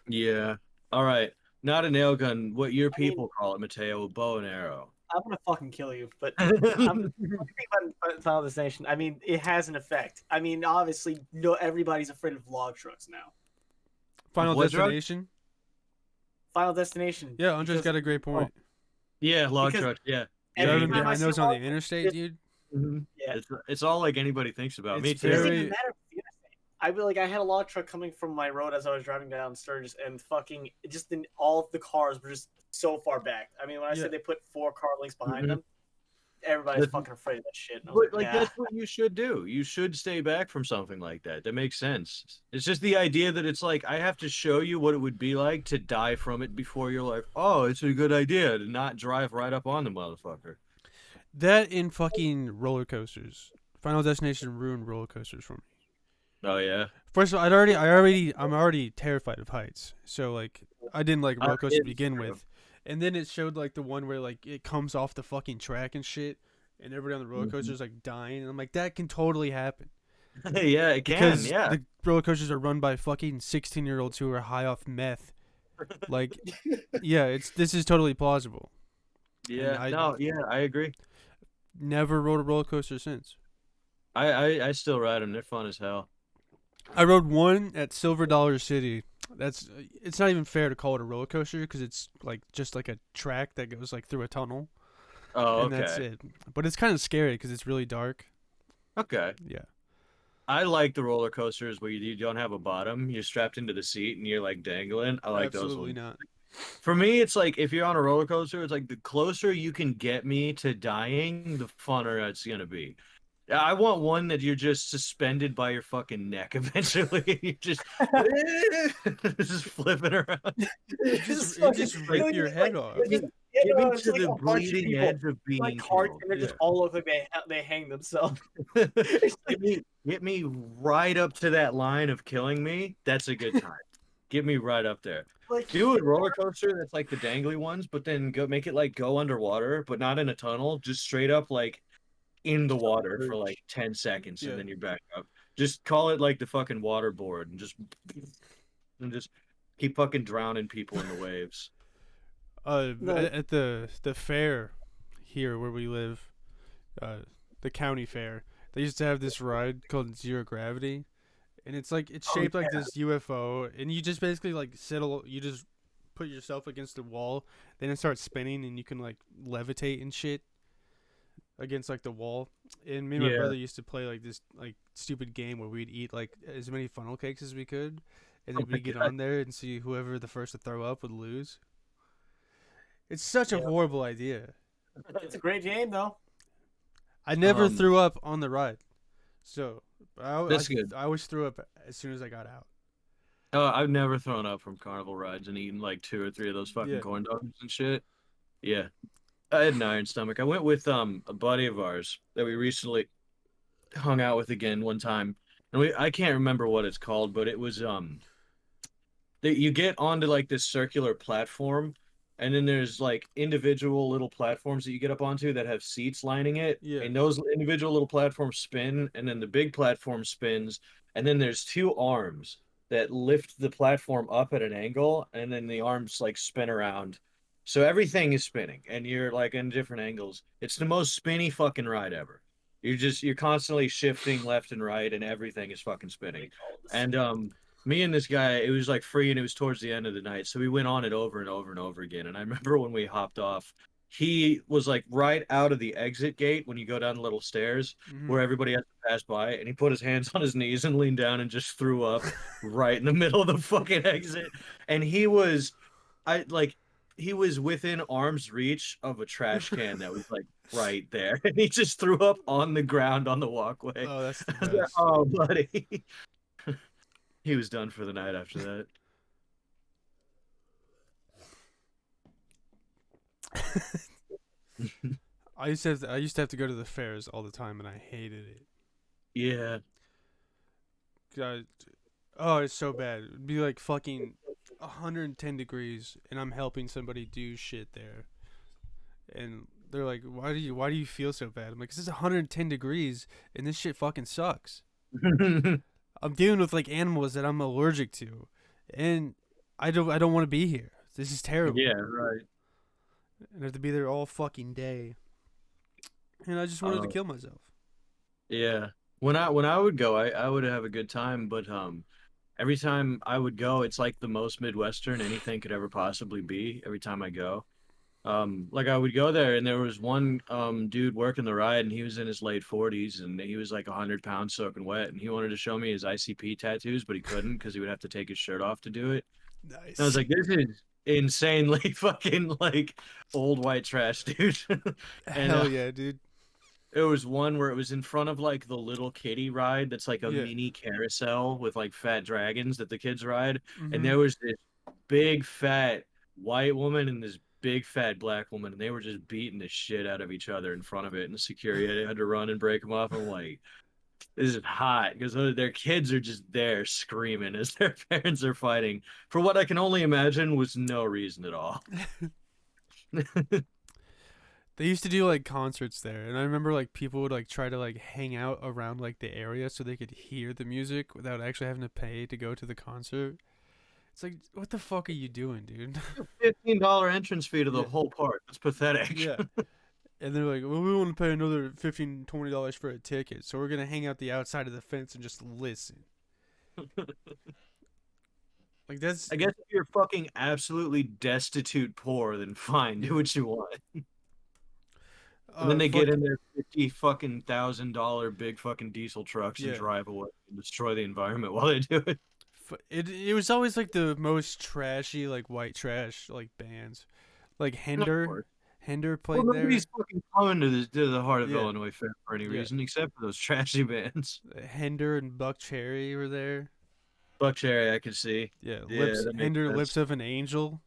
Speaker 3: Yeah. All right. Not a nail gun. What your people call it, Mateo, bow and arrow.
Speaker 2: I'm gonna fucking kill you, but I'm about Final Destination. I mean, it has an effect. I mean, obviously, no, everybody's afraid of log trucks now.
Speaker 1: Final
Speaker 3: What drug?
Speaker 1: Destination.
Speaker 2: Final Destination.
Speaker 1: Yeah, Andre's
Speaker 2: because
Speaker 1: got a great point.
Speaker 3: Yeah, log
Speaker 2: Because
Speaker 3: truck. Yeah.
Speaker 1: Driving
Speaker 2: every time I
Speaker 1: behind
Speaker 2: see
Speaker 1: those
Speaker 2: a
Speaker 1: on
Speaker 2: log
Speaker 1: the
Speaker 2: truck,
Speaker 1: interstate, dude.
Speaker 2: Yeah.
Speaker 3: It's all like anybody thinks about. Me
Speaker 1: It's
Speaker 3: too.
Speaker 2: It doesn't
Speaker 1: very-
Speaker 2: even matter if it's the interstate. I had a log truck coming from my road as I was driving down Sturgis, and fucking just all of the cars were just so far back. I mean, when I
Speaker 1: Yeah.
Speaker 2: said they put 4 car links behind
Speaker 3: Mhm.
Speaker 2: them, everybody's
Speaker 3: That's-
Speaker 2: fucking afraid of that shit. And I was
Speaker 3: But like
Speaker 2: yeah.
Speaker 3: that's what you should do. You should stay back from something like that. That makes sense. It's just the idea that it's like I have to show you what it would be like to die from it before you're like, oh, it's a good idea to not drive right up on the motherfucker.
Speaker 1: That in fucking roller coasters. Final Destination ruined roller coasters for me.
Speaker 3: Oh yeah.
Speaker 1: First of all, I'm already terrified of heights. So like, I didn't like roller coasters to
Speaker 3: It's
Speaker 1: begin
Speaker 3: true.
Speaker 1: with, and then it showed like the one where like it comes off the fucking track and shit, and everybody on the roller
Speaker 3: Mhm.
Speaker 1: coaster is like dying, and I'm like, that can totally happen
Speaker 3: Yeah, it can.
Speaker 1: because
Speaker 3: Yeah.
Speaker 1: the roller coasters are run by fucking 16-year-olds who are high off meth. Like, yeah, this is totally plausible.
Speaker 3: Yeah.
Speaker 1: I-
Speaker 3: No. Yeah, I agree.
Speaker 1: Never rode a roller coaster since.
Speaker 3: I still ride them. They're fun as hell.
Speaker 1: I rode one at Silver Dollar City. It's not even fair to call it a roller coaster because it's like just like a track that goes like through a tunnel,
Speaker 3: Oh,
Speaker 1: and that's
Speaker 3: okay.
Speaker 1: it. But it's kind of scary because it's really dark.
Speaker 3: Okay.
Speaker 1: Yeah.
Speaker 3: I like the roller coasters where you don't have a bottom. You're strapped into the seat and you're like dangling. I like those
Speaker 1: Absolutely
Speaker 3: ones.
Speaker 1: not.
Speaker 3: For me, it's like if you're on a roller coaster, it's like the closer you can get me to dying, the funner it's gonna be. I want one that you're just suspended by your fucking neck eventually. You're just just flipping around.
Speaker 1: It just rip your head off.
Speaker 2: It's just-
Speaker 3: Get me
Speaker 2: it's
Speaker 3: to
Speaker 2: like
Speaker 3: the
Speaker 2: a bunch of
Speaker 3: bleeding
Speaker 2: people,
Speaker 3: edge of being
Speaker 2: like cards,
Speaker 3: killed.
Speaker 2: and they just
Speaker 1: Yeah.
Speaker 2: all look like they hang themselves.
Speaker 3: Get me right up to that line of killing me. That's a good time. Get me right up there.
Speaker 2: Like,
Speaker 3: Do a roller coaster that's like the dangly ones, but then make it like go underwater, but not in a tunnel, just straight up like in the water for like 10 seconds
Speaker 1: Yeah.
Speaker 3: and then you're back up. Just call it like the fucking water board and just keep fucking drowning people in the waves.
Speaker 2: No.
Speaker 1: At the fair here where we live, the county fair, they used to have this ride called Zero Gravity, and it's like it's shaped like this UFO, and you just basically like you just put yourself against the wall, then it starts spinning, and you can like levitate and shit against like the wall. And me and my
Speaker 3: Yeah.
Speaker 1: brother used to play like this like stupid game where we'd eat like as many funnel cakes as we could, and then
Speaker 3: Oh my
Speaker 1: we'd get
Speaker 3: God.
Speaker 1: on there and see whoever the first to throw up would lose. It's such a horrible idea.
Speaker 2: it's a great game though.
Speaker 1: I never
Speaker 3: Um,
Speaker 1: threw up on the ride, so
Speaker 3: That's good.
Speaker 1: I always threw up as soon as I got out.
Speaker 3: I've never thrown up from carnival rides and eaten like 2 or 3 of those fucking
Speaker 1: Yeah.
Speaker 3: corn dogs and shit. Yeah. I had an iron stomach. I went with a buddy of ours that we recently hung out with again one time. And I can't remember what it's called, but it was that you get onto like this circular platform and then there's like individual little platforms that you get up onto that have seats lining it.
Speaker 1: Yeah.
Speaker 3: And those individual little platforms spin and then the big platform spins and then there's 2 arms that lift the platform up at an angle and then the arms like spin around. So everything is spinning and you're like in different angles. It's the most spinny fucking ride ever. You're constantly shifting left and right and everything is fucking spinning. And me and this guy, it was like free and it was towards the end of the night. So we went on it over and over and over again. And I remember when we hopped off, he was like right out of the exit gate when you go down the little stairs
Speaker 1: Mhm.
Speaker 3: where everybody has to pass by. And he put his hands on his knees and leaned down and just threw up right in the middle of the fucking exit. And he was within arm's reach of a trash can that was like right there. And he just threw up on the ground on the walkway.
Speaker 1: Oh, that's the
Speaker 3: I was like,
Speaker 1: best.
Speaker 3: oh, buddy. He was done for the night after that.
Speaker 1: I used to have to go to the fairs all the time, and I hated it.
Speaker 3: Yeah.
Speaker 1: God, oh, it's so bad. It'd be like fucking 110 degrees, and I'm helping somebody do shit there, and they're like, why do you feel so bad?" I'm like, "'Cause it's 110 degrees, and this shit fucking sucks. I'm dealing with like animals that I'm allergic to, and I don't want to be here. This is terrible.
Speaker 3: Yeah, right.
Speaker 1: And I have to be there all fucking day, and I just wanted to kill myself."
Speaker 3: Yeah. When I would go, I would have a good time, but every time I would go, it's like the most Midwestern anything could ever possibly be every time I go. Like I would go there and there was one dude working the ride and he was in his late 40s and he was like 100 pounds soaking wet and he wanted to show me his ICP tattoos, but he couldn't because he would have to take his shirt off to do it.
Speaker 1: Nice.
Speaker 3: And I was like, this is insanely fucking like old white trash, dude. And
Speaker 1: Hell yeah, dude.
Speaker 3: it was one where it was in front of like the little kiddie ride that's like a
Speaker 1: Yeah.
Speaker 3: mini carousel with like fat dragons that the kids ride.
Speaker 1: Mhm.
Speaker 3: And there was this big fat white woman and this big fat black woman, and they were just beating the shit out of each other in front of it. And the security had to run and break them off. I'm like, this is hot because their kids are just there screaming as their parents are fighting for what I can only imagine was no reason at all.
Speaker 1: They used to do like concerts there, and I remember like people would like try to like hang out around like the area so they could hear the music without actually having to pay to go to the concert. It's like, what the fuck are you doing, dude?
Speaker 3: $15 entrance fee to the
Speaker 1: Yeah.
Speaker 3: whole park. That's pathetic.
Speaker 1: Yeah. And they're like, well, we want to pay another $15-$20 for a ticket, so we're gonna hang out the outside of the fence and just listen. Like that's
Speaker 3: I guess if you're fucking absolutely destitute poor, then fine, do what you want. And then they get in their $50,000 big fucking diesel trucks and
Speaker 1: Yeah.
Speaker 3: drive away and destroy the environment while they do it.
Speaker 1: It was always like the most trashy like white trash like bands, like
Speaker 3: course.
Speaker 1: Hender played
Speaker 3: Well,
Speaker 1: there.
Speaker 3: nobody's fucking coming to the heart of
Speaker 1: Yeah.
Speaker 3: Illinois Fair for any
Speaker 1: Yeah.
Speaker 3: reason except for those trashy bands.
Speaker 1: Hender and Buck Cherry were there.
Speaker 3: Buck Cherry, I could see.
Speaker 1: Yeah,
Speaker 3: Yeah, that makes
Speaker 1: Hender,
Speaker 3: sense.
Speaker 1: Lips of an Angel.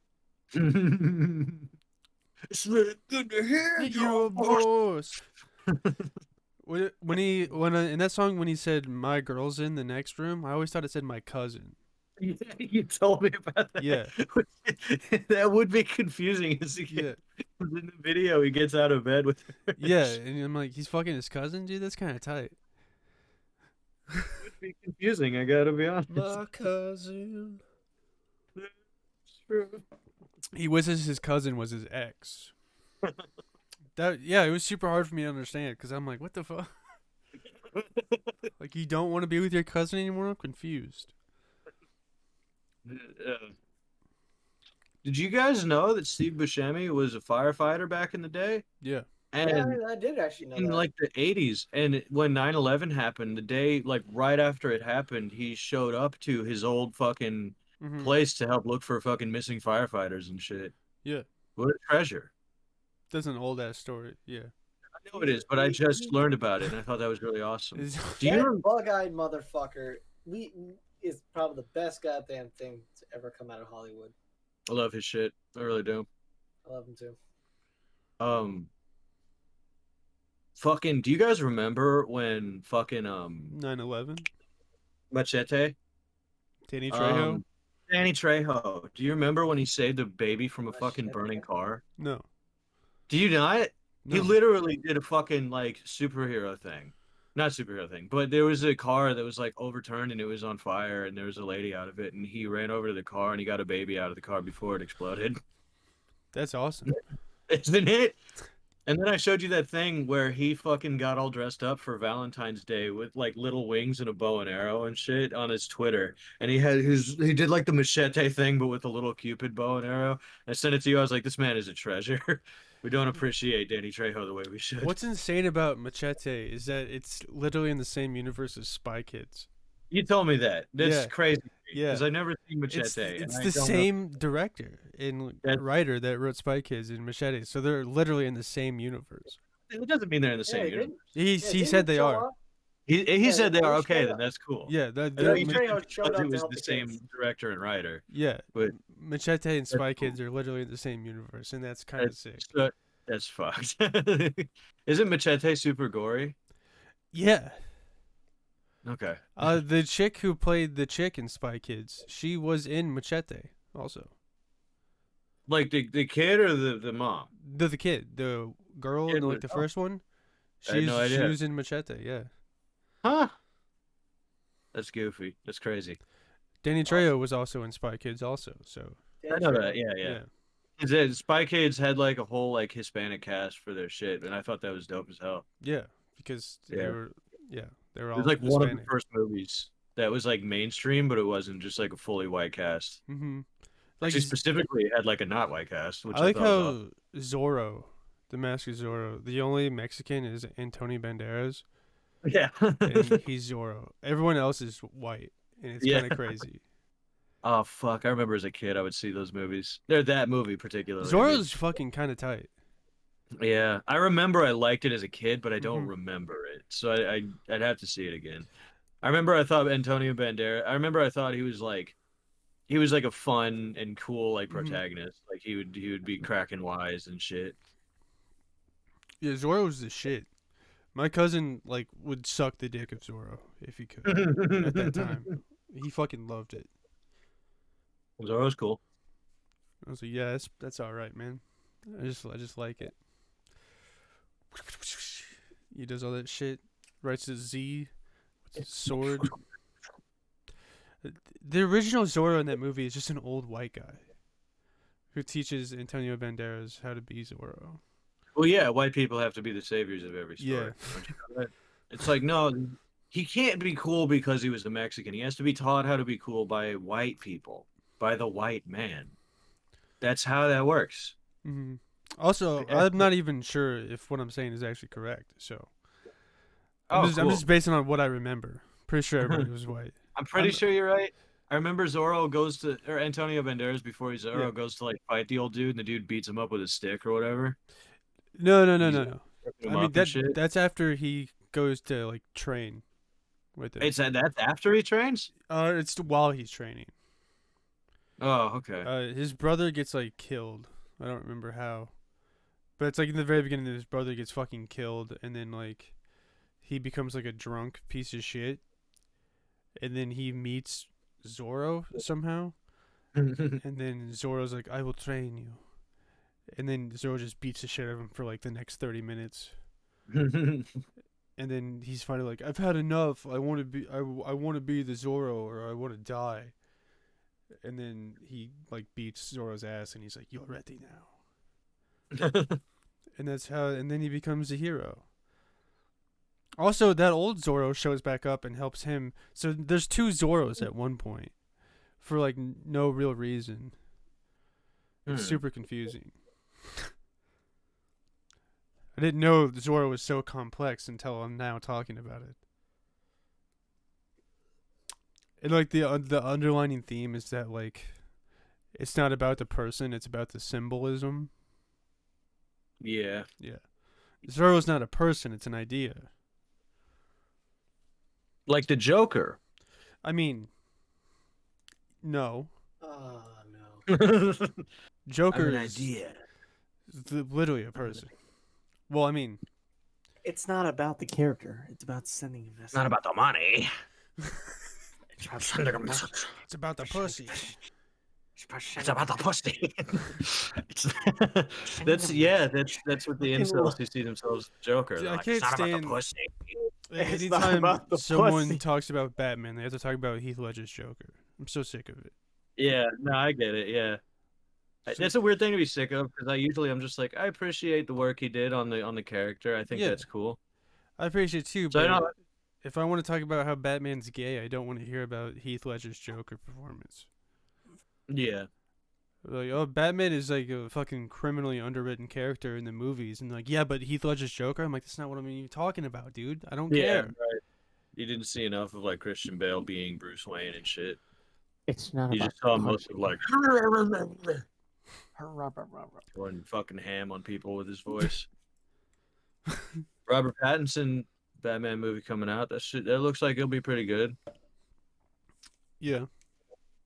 Speaker 3: It's really good to hear
Speaker 1: Your boss. In that song when he said "my girl's in the next room," I always thought it said "my cousin."
Speaker 3: Yeah, you told me about that.
Speaker 1: Yeah.
Speaker 3: That would be confusing as he
Speaker 1: Yeah,
Speaker 3: in the video he gets out of bed with her.
Speaker 1: yeah, and I'm like, he's fucking his cousin, dude. That's kind of tight.
Speaker 3: It would be confusing, I gotta be honest.
Speaker 1: My cousin.
Speaker 3: It's true.
Speaker 1: He wishes his cousin was his ex. It was super hard for me to understand because I'm like, what the fuck? Like, you don't want to be with your cousin anymore? I'm confused.
Speaker 3: Did you guys know that Steve Buscemi was a firefighter back in the day?
Speaker 1: Yeah.
Speaker 3: And
Speaker 2: I did actually know
Speaker 3: in
Speaker 2: that.
Speaker 3: like the 80s, and when 9/11 happened, the day like right after it happened, he showed up to his old fucking
Speaker 1: Mhm.
Speaker 3: place to help look for fucking missing firefighters and shit.
Speaker 1: Yeah.
Speaker 3: What a treasure.
Speaker 1: That's an old ass story. Yeah.
Speaker 3: I know it is, but I just learned about it and I thought that was really awesome. Do you
Speaker 2: That
Speaker 3: know?
Speaker 2: bug-eyed motherfucker is probably the best goddamn thing to ever come out of Hollywood.
Speaker 3: I love his shit. I really do.
Speaker 2: I love him too.
Speaker 3: Fucking, do you guys remember when fucking
Speaker 1: 9/11.
Speaker 3: Machete?
Speaker 1: Danny Trejo.
Speaker 3: Danny Trejo. Do you remember when he saved a baby from a fucking
Speaker 2: Machete?
Speaker 3: burning car?
Speaker 1: No.
Speaker 3: Do you not? He
Speaker 1: No.
Speaker 3: literally did a fucking like superhero thing. Not superhero thing, but there was a car that was like overturned and it was on fire and there was a lady out of it and he ran over to the car and he got a baby out of the car before it exploded.
Speaker 1: That's awesome.
Speaker 3: Isn't it? And then I showed you that thing where he fucking got all dressed up for Valentine's Day with like little wings and a bow and arrow and shit on his Twitter. And he did like the machete thing, but with a little Cupid bow and arrow. I sent it to you. I was like, this man is a treasure. We don't appreciate Danny Trejo the way we should.
Speaker 1: What's insane about Machete is that it's literally in the same universe as Spy Kids.
Speaker 3: You told me that. That's
Speaker 1: Yeah.
Speaker 3: crazy.
Speaker 1: Yeah.
Speaker 3: Because I've never seen Machete.
Speaker 1: It's
Speaker 3: and I
Speaker 1: the
Speaker 3: don't know-
Speaker 1: same director and
Speaker 3: That-
Speaker 1: writer that wrote Spy Kids and Machete, so they're literally in the same universe.
Speaker 3: It doesn't mean they're in the same
Speaker 2: he
Speaker 3: universe.
Speaker 2: did.
Speaker 1: He said they are.
Speaker 3: He said they are
Speaker 2: Danny
Speaker 3: okay.
Speaker 2: Trejo.
Speaker 3: Then that's cool.
Speaker 1: Yeah, that,
Speaker 3: I know
Speaker 2: Danny
Speaker 3: you
Speaker 1: that
Speaker 3: mentioned
Speaker 2: Trejo showed
Speaker 3: because
Speaker 2: up
Speaker 3: it
Speaker 2: to
Speaker 3: was
Speaker 2: help
Speaker 3: the
Speaker 2: the
Speaker 3: same
Speaker 2: kids.
Speaker 3: director and writer.
Speaker 1: yeah,
Speaker 3: But
Speaker 1: Machete and Spy
Speaker 3: cool.
Speaker 1: Kids are literally in the same universe, and that's kind of sick.
Speaker 3: That's fucked. Isn't Machete super gory?
Speaker 1: Yeah,
Speaker 3: Okay.
Speaker 1: the chick who played the chick in Spy Kids, she was in Machete also.
Speaker 3: Like the kid or the mom?
Speaker 1: The kid, the girl in like the first one,
Speaker 3: I had no
Speaker 1: she
Speaker 3: idea.
Speaker 1: was in Machete. Yeah,
Speaker 3: Huh? That's goofy. That's crazy.
Speaker 1: Danny Trejo was also in Spy Kids also. So
Speaker 3: I know that. Yeah. Spy Kids had like a whole like Hispanic cast for their shit, and I thought that was dope as hell.
Speaker 1: yeah, because they
Speaker 3: Yeah.
Speaker 1: were
Speaker 3: It
Speaker 1: all
Speaker 3: was like one of the
Speaker 1: Hispanic.
Speaker 3: first movies that was like mainstream, but it wasn't just like a fully white cast.
Speaker 1: Mm-hmm.
Speaker 3: Like
Speaker 1: Like
Speaker 3: specifically, it had like a not white cast, which
Speaker 1: I like
Speaker 3: thought was awesome.
Speaker 1: how Zorro, the Mask of Zorro, the only Mexican is Antonio Banderas,
Speaker 3: Yeah.
Speaker 1: and he's Zorro. Everyone else is white, and it's
Speaker 3: Yeah.
Speaker 1: kind of crazy.
Speaker 3: Oh fuck! I remember as a kid, I would see those movies. They're that movie particularly.
Speaker 1: Zorro's fucking kind of tight.
Speaker 3: Yeah, I remember I liked it as a kid, but I don't
Speaker 1: Mhm.
Speaker 3: remember it. So I'd have to see it again. I remember I thought Antonio Banderas. I remember I thought he was like a fun and cool like
Speaker 1: Mhm.
Speaker 3: protagonist. Like he would be cracking wise and shit.
Speaker 1: Yeah, Zorro's the shit. My cousin like would suck the dick of Zorro if he could at that time. He fucking loved it.
Speaker 3: Zorro's cool.
Speaker 1: I was like, yeah, that's all right, man. I just like it. He does all that shit. Writes a Z with his sword. The original Zorro in that movie is just an old white guy who teaches Antonio Banderas how to be Zorro.
Speaker 3: Well, yeah, white people have to be the saviors of every story.
Speaker 1: Yeah.
Speaker 3: Don't you know that? It's like no, he can't be cool because he was a Mexican. He has to be taught how to be cool by white people, by the white man. That's how that works.
Speaker 1: Mm-hmm. Also, I'm not even sure if what I'm saying is actually correct. So I'm just basing on what I remember. Pretty sure everybody was white.
Speaker 3: I'm pretty sure you're right. I remember Antonio Banderas before Zorro goes to like fight the old dude, and the dude beats him up with a stick or whatever.
Speaker 1: No.
Speaker 3: Ripping
Speaker 1: I
Speaker 3: him
Speaker 1: mean
Speaker 3: up and shit.
Speaker 1: that's after he goes to like train with it.
Speaker 3: That's after he trains.
Speaker 1: It's while he's training.
Speaker 3: Oh, okay.
Speaker 1: His brother gets like killed. I don't remember how, but it's like in the very beginning, his brother gets fucking killed, and then like he becomes like a drunk piece of shit, and then he meets Zorro somehow, and then Zorro's like, "I will train you," and then Zorro just beats the shit out of him for like the next 30 minutes, and then he's finally like, "I've had enough. I want to be the Zorro, or I want to die." And then he like beats Zorro's ass, and he's like, "You're ready now." And that's how. And then he becomes a hero. Also, that old Zorro shows back up and helps him. So there's two Zorros at one point, for like no real reason. It's super confusing. I didn't know Zorro was so complex until I'm now talking about it. And like the underlining theme is that like it's not about the person, it's about the symbolism.
Speaker 3: Yeah.
Speaker 1: Zorro's not a person, it's an idea.
Speaker 3: Like the Joker.
Speaker 1: I mean, no.
Speaker 2: Oh no.
Speaker 1: Joker
Speaker 3: I'm an
Speaker 1: is
Speaker 3: idea.
Speaker 1: literally a person. Well, I mean,
Speaker 2: It's not about the character. It's about sending a message.
Speaker 3: It's not about the money.
Speaker 2: It's about sending a message.
Speaker 1: it's about the pussy.
Speaker 3: It's about the pussy. That's what the incels who see themselves Joker.
Speaker 1: Dude,
Speaker 3: They're
Speaker 1: I
Speaker 3: like,
Speaker 1: can't
Speaker 3: it's not about
Speaker 1: stand-
Speaker 3: the pussy.
Speaker 2: It's not
Speaker 1: Anytime
Speaker 2: about the
Speaker 1: someone
Speaker 2: pussy.
Speaker 1: talks about Batman, they have to talk about Heath Ledger's Joker. I'm so sick of it.
Speaker 3: Yeah, no, I get it. Yeah, that's a weird thing to be sick of because I'm just like I appreciate the work he did on the character. I think
Speaker 1: Yeah.
Speaker 3: that's cool.
Speaker 1: I appreciate it too,
Speaker 3: So I
Speaker 1: but
Speaker 3: know
Speaker 1: if I want to talk about how Batman's gay, I don't want to hear about Heath Ledger's Joker performance.
Speaker 3: Yeah,
Speaker 1: Like, oh, Batman is like a fucking criminally underwritten character in the movies, and like, yeah, but Heath Ledger's Joker, I'm like, that's not what I'm even talking about, dude. I don't
Speaker 3: yeah,
Speaker 1: care.
Speaker 3: right. You didn't see enough of like Christian Bale being Bruce Wayne and shit.
Speaker 4: It's not
Speaker 3: You
Speaker 4: about
Speaker 3: just saw most of like
Speaker 4: punching.
Speaker 3: going fucking ham on people with his voice. Robert Pattinson Batman movie coming out. That looks like it'll be pretty good.
Speaker 1: Yeah.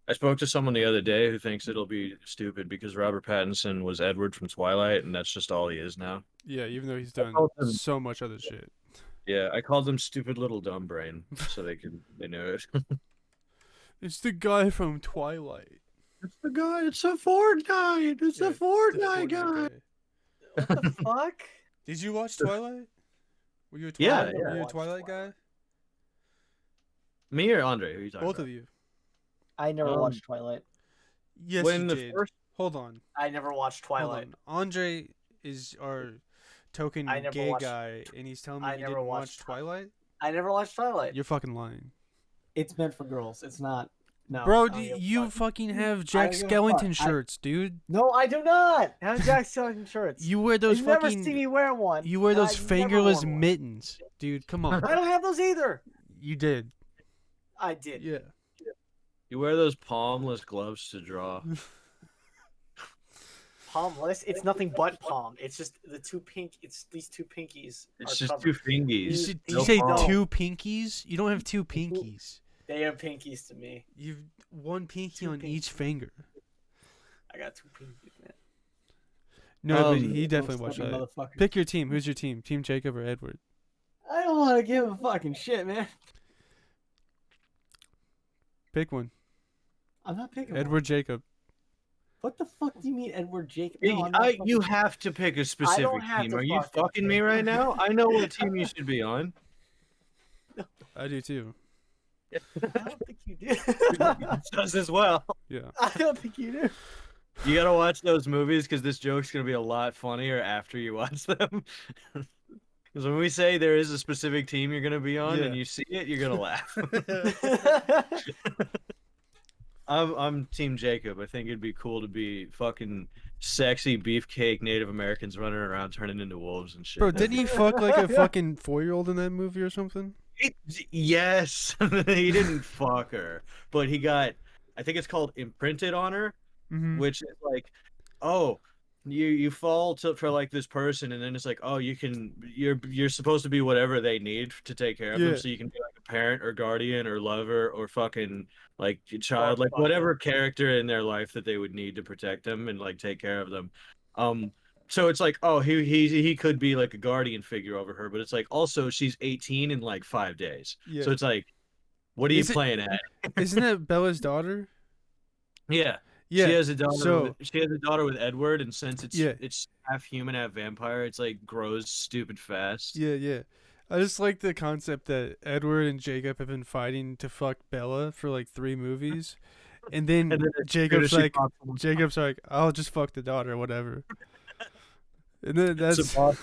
Speaker 3: I spoke to someone the other day who thinks it'll be stupid because Robert Pattinson was Edward from Twilight, and that's just all he is now.
Speaker 1: Yeah, even though he's done so much other shit.
Speaker 3: Yeah, I called them stupid little dumb brain, so they knew it.
Speaker 1: It's the guy from Twilight.
Speaker 3: It's the guy. It's a Fortnite. It's
Speaker 1: Yeah,
Speaker 3: a
Speaker 1: it's the
Speaker 3: Fortnite guy.
Speaker 2: What the fuck?
Speaker 1: Did you watch Twilight? Were you a
Speaker 3: Yeah,
Speaker 1: Twilight?
Speaker 3: yeah.
Speaker 1: Were you a Twilight guy?
Speaker 3: Me or Andre? Who are you talking
Speaker 1: Both
Speaker 3: about?
Speaker 1: of you.
Speaker 2: I never
Speaker 3: Um,
Speaker 2: watched Twilight.
Speaker 1: Yes,
Speaker 3: when
Speaker 1: you
Speaker 3: the
Speaker 1: did.
Speaker 3: first
Speaker 1: Hold on.
Speaker 2: I never watched
Speaker 1: Hold
Speaker 2: Twilight.
Speaker 1: on. Andre is our token
Speaker 2: I never
Speaker 1: gay
Speaker 2: watched-
Speaker 1: guy, and he's telling me
Speaker 2: I
Speaker 1: you
Speaker 2: never
Speaker 1: didn't watch
Speaker 2: watched
Speaker 1: Twilight?
Speaker 2: I never watched Twilight.
Speaker 1: You're fucking lying.
Speaker 4: It's meant for girls. It's not. No.
Speaker 1: Bro,
Speaker 4: I don't give a
Speaker 1: you
Speaker 4: fuck.
Speaker 1: fucking have
Speaker 4: I
Speaker 1: Jack
Speaker 4: don't give a
Speaker 1: Skellington
Speaker 4: fuck.
Speaker 1: shirts, dude.
Speaker 2: No, I do not have Jack Skellington shirts.
Speaker 1: You wear those
Speaker 2: You've never
Speaker 1: fucking...
Speaker 2: seen me wear one.
Speaker 1: You wear
Speaker 2: and
Speaker 1: those
Speaker 2: I've never
Speaker 1: fingerless
Speaker 2: worn one.
Speaker 1: mittens. Dude, come on.
Speaker 2: I don't have those either.
Speaker 1: You did.
Speaker 2: I did.
Speaker 1: Yeah.
Speaker 3: You wear those palmless gloves to draw.
Speaker 2: Palmless. It's nothing but palm. It's just the two pink. It's these two pinkies.
Speaker 3: It's
Speaker 2: are
Speaker 3: just
Speaker 2: covered.
Speaker 3: two fingies.
Speaker 1: Did
Speaker 2: No
Speaker 1: you say
Speaker 2: palm.
Speaker 1: 2 pinkies? You don't have 2 pinkies.
Speaker 2: They are pinkies to me.
Speaker 1: You've 1 pinky
Speaker 2: 2
Speaker 1: on
Speaker 2: pinkies.
Speaker 1: each finger.
Speaker 2: I got 2 pinkies, man.
Speaker 1: No, but
Speaker 3: Um,
Speaker 1: he definitely watched
Speaker 4: Fucking
Speaker 1: that.
Speaker 4: motherfucker.
Speaker 1: Pick your team. Who's your team? Team Jacob or Edward?
Speaker 4: I don't want to give a fucking shit, man.
Speaker 1: Pick one.
Speaker 4: I'm not picking
Speaker 1: Edward
Speaker 4: one.
Speaker 1: Jacob.
Speaker 4: What the fuck do you mean, Edward Jacob? No, I'm not fucking-
Speaker 3: You have to pick a specific
Speaker 2: have
Speaker 3: team.
Speaker 2: to
Speaker 3: Are you
Speaker 2: fucking
Speaker 3: fucking me
Speaker 2: pick.
Speaker 3: right now? I know what team you should be on.
Speaker 1: I do too.
Speaker 2: I don't think you do.
Speaker 3: Does as well.
Speaker 1: Yeah.
Speaker 2: I don't think you do.
Speaker 3: You gotta watch those movies because this joke's gonna be a lot funnier after you watch them. Because when we say there is a specific team you're gonna be on and
Speaker 1: Yeah.
Speaker 3: you see it, you're gonna laugh. I'm Team Jacob. I think it'd be cool to be fucking sexy beefcake Native Americans running around turning into wolves and shit.
Speaker 1: Bro, didn't he fuck like a fucking 4-year-old in that movie or something?
Speaker 3: Yes, he didn't fuck her, but he got. I think it's called imprinted on her,
Speaker 1: Mm-hmm.
Speaker 3: which is like, oh, you fall for like this person, and then it's like, oh, you're supposed to be whatever they need to take care of
Speaker 1: Yeah.
Speaker 3: them, so you can be like a parent or guardian or lover or fucking like a child,
Speaker 2: Or
Speaker 3: like
Speaker 2: fucking-
Speaker 3: whatever character in their life that they would need to protect them and like take care of them. So it's like, oh, he could be like a guardian figure over her, but it's like also she's 18 in like 5 days.
Speaker 1: Yeah.
Speaker 3: So it's like, what are you
Speaker 1: Is it-
Speaker 3: playing at?
Speaker 1: Isn't that Bella's daughter?
Speaker 3: Yeah.
Speaker 1: Yeah.
Speaker 3: She has a daughter.
Speaker 1: so-
Speaker 3: She has a daughter with Edward, and since
Speaker 1: Yeah.
Speaker 3: it's half human, half vampire, it's like grows stupid fast.
Speaker 1: Yeah, yeah. I just like the concept that Edward and Jacob have been fighting to fuck Bella for like 3 movies. And then,
Speaker 3: And then as soon as
Speaker 1: Jacob's
Speaker 3: she
Speaker 1: like,
Speaker 3: pops on-
Speaker 1: I'll just fuck the daughter, whatever. And then that's,
Speaker 3: it's a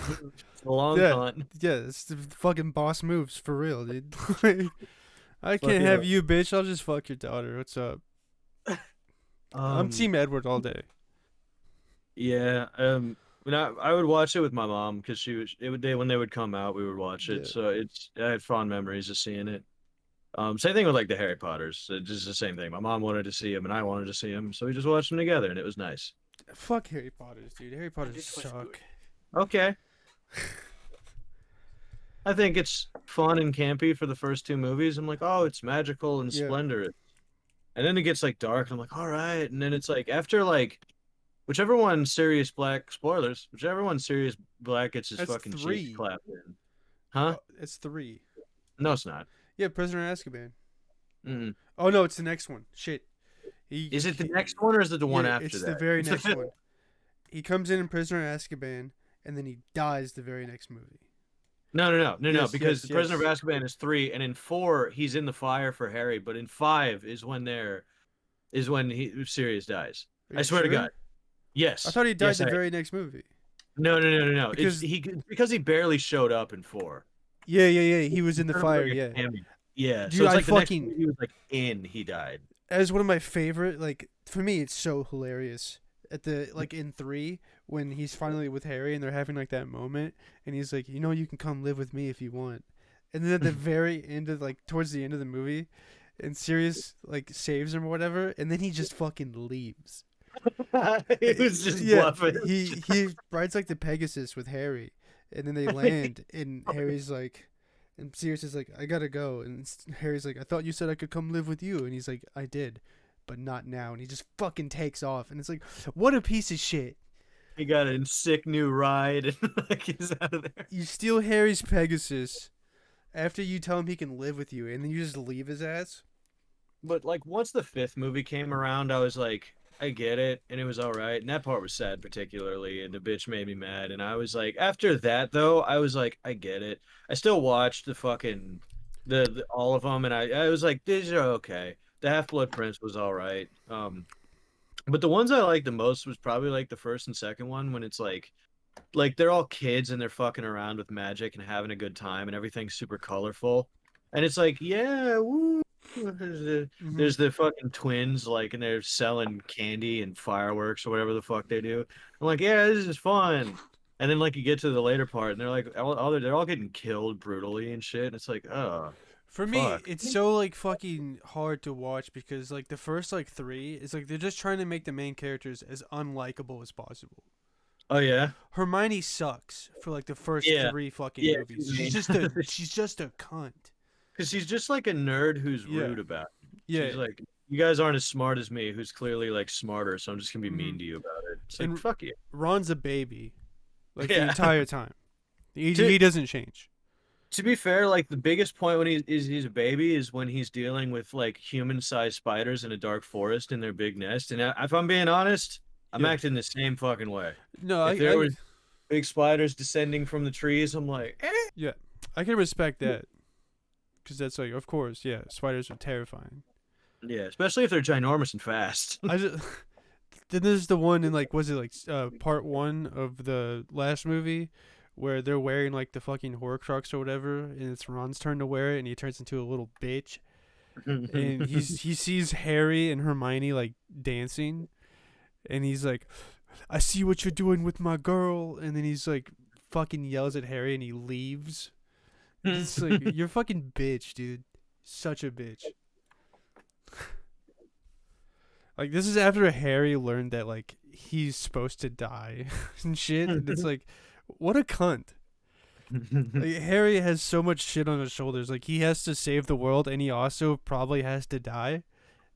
Speaker 3: long
Speaker 1: Yeah.
Speaker 3: con.
Speaker 1: yeah, it's the fucking boss moves for real, dude. Like, I can't
Speaker 3: Fucking
Speaker 1: have
Speaker 3: up.
Speaker 1: you, bitch. I'll just fuck your daughter. What's up? I'm Team Edward all day.
Speaker 3: Yeah. When I would watch it with my mom because when they would come out, we would watch it.
Speaker 1: Yeah.
Speaker 3: So I had fond memories of seeing it. Same thing with like the Harry Potters. It's just the same thing. My mom wanted to see him, and I wanted to see him, so we just watched them together, and it was nice.
Speaker 1: Fuck Harry Potters, dude. Harry Potters
Speaker 2: This was
Speaker 1: suck.
Speaker 2: good.
Speaker 3: Okay. I think it's fun and campy for the first 2 movies. I'm like, oh, it's magical and
Speaker 1: Yeah.
Speaker 3: splendorous. And then it gets like dark, and I'm like, all right. And then it's like after like whichever one Sirius Black spoilers, whichever one Sirius Black gets his
Speaker 1: That's
Speaker 3: fucking
Speaker 1: 3.
Speaker 3: cheeks clapped in. Huh?
Speaker 1: Oh, it's 3.
Speaker 3: No, it's not.
Speaker 1: Yeah, Prisoner of Azkaban.
Speaker 3: Mm.
Speaker 1: Oh no, it's the next one. Shit.
Speaker 3: Is it the next one or is it the one
Speaker 1: Yeah,
Speaker 3: after
Speaker 1: it's
Speaker 3: that?
Speaker 1: the very
Speaker 3: It's
Speaker 1: next
Speaker 3: fifth
Speaker 1: one. He comes in Prisoner of Azkaban, and then he dies the very next movie.
Speaker 3: No,
Speaker 1: Yes,
Speaker 3: because
Speaker 1: yes,
Speaker 3: the Prisoner
Speaker 1: yes.
Speaker 3: of Azkaban is 3, and in 4 he's in the fire for Harry, but in 5 is when Sirius dies.
Speaker 1: Are
Speaker 3: I
Speaker 1: you
Speaker 3: swear to
Speaker 1: sure?
Speaker 3: God. Yes.
Speaker 1: I thought he died
Speaker 3: Yes,
Speaker 1: the
Speaker 3: I-
Speaker 1: very next movie.
Speaker 3: No.
Speaker 1: Because-
Speaker 3: Because he barely showed up in 4.
Speaker 1: Yeah. He was in the
Speaker 3: Kind of
Speaker 1: fire.
Speaker 3: like a
Speaker 1: Yeah.
Speaker 3: cameo. Yeah.
Speaker 1: Dude,
Speaker 3: so it's
Speaker 1: I
Speaker 3: like the next
Speaker 1: fucking-
Speaker 3: movie he was like in, he died.
Speaker 1: As one of my favorite, like for me, it's so hilarious. At the like in 3 when he's finally with Harry and they're having like that moment, and he's like, you can come live with me if you want. And then at the very end of like towards the end of the movie, and Sirius like saves him or whatever, and then he just fucking leaves.
Speaker 3: He was just bluffing.
Speaker 1: He rides like the Pegasus with Harry, and then they land, and Harry's like, And Sirius is like, I gotta go. And Harry's like, I thought you said I could come live with you. And he's like, I did, but not now. And he just fucking takes off. And it's like, what a piece of shit.
Speaker 3: He got a sick new ride and like he's out of there.
Speaker 1: You steal Harry's Pegasus after you tell him he can live with you, and then you just leave his ass.
Speaker 3: But like once the 5th movie came around, I was like, I get it, and it was all right. And that part was sad, particularly, and the bitch made me mad. And I was like, after that though, I was like, I get it. I still watched the fucking the all of them, and I was like, these are okay. The Half Blood Prince was all right. But the ones I liked the most was probably like the first and second one when it's like they're all kids and they're fucking around with magic and having a good time and everything's super colorful. And it's like, yeah, woo. There's the fucking twins, like, and they're selling candy and fireworks or whatever the fuck they do. I'm like, yeah, this is fun. And then like you get to the later part and they're like, they're all getting killed brutally and shit. And it's like, oh,
Speaker 1: For me,
Speaker 3: fuck.
Speaker 1: it's so like fucking hard to watch because like the first like 3 is like they're just trying to make the main characters as unlikable as possible.
Speaker 3: Oh yeah,
Speaker 1: Hermione sucks for like the first
Speaker 3: Yeah.
Speaker 1: 3 fucking
Speaker 3: Yeah,
Speaker 1: movies.
Speaker 3: she's
Speaker 1: She's just a cunt.
Speaker 3: because she's just like a nerd who's
Speaker 1: Yeah.
Speaker 3: rude about it.
Speaker 1: Yeah.
Speaker 3: She's like, you guys aren't as smart as me, who's clearly like smarter, so I'm just gonna be mean
Speaker 1: Mhm.
Speaker 3: to you about it. It's like,
Speaker 1: And-
Speaker 3: fuck you.
Speaker 1: Ron's a baby, like the
Speaker 3: Yeah.
Speaker 1: entire time. He
Speaker 3: To-
Speaker 1: doesn't change.
Speaker 3: To be fair, like the biggest point when he's a baby is when he's dealing with like human-sized spiders in a dark forest in their big nest. And if I'm being honest, I'm
Speaker 1: Yeah.
Speaker 3: acting the same fucking way.
Speaker 1: No,
Speaker 3: If there was big spiders descending from the trees, I'm like,
Speaker 1: I can respect that because that's like, of course, yeah, spiders are terrifying.
Speaker 3: yeah, especially if they're ginormous and fast.
Speaker 1: I just then there's the one in like was it like part 1 of the last movie where they're wearing like the fucking Horcrux or whatever, and it's Ron's turn to wear it, and he turns into a little bitch, and he sees Harry and Hermione like dancing, and he's like, "I see what you're doing with my girl," and then he's like fucking yells at Harry and he leaves. It's like you're a fucking bitch, dude. Such a bitch. Like this is after Harry learned that like he's supposed to die and shit, and it's like, what a cunt. Like, Harry has so much shit on his shoulders. Like he has to save the world, and he also probably has to die.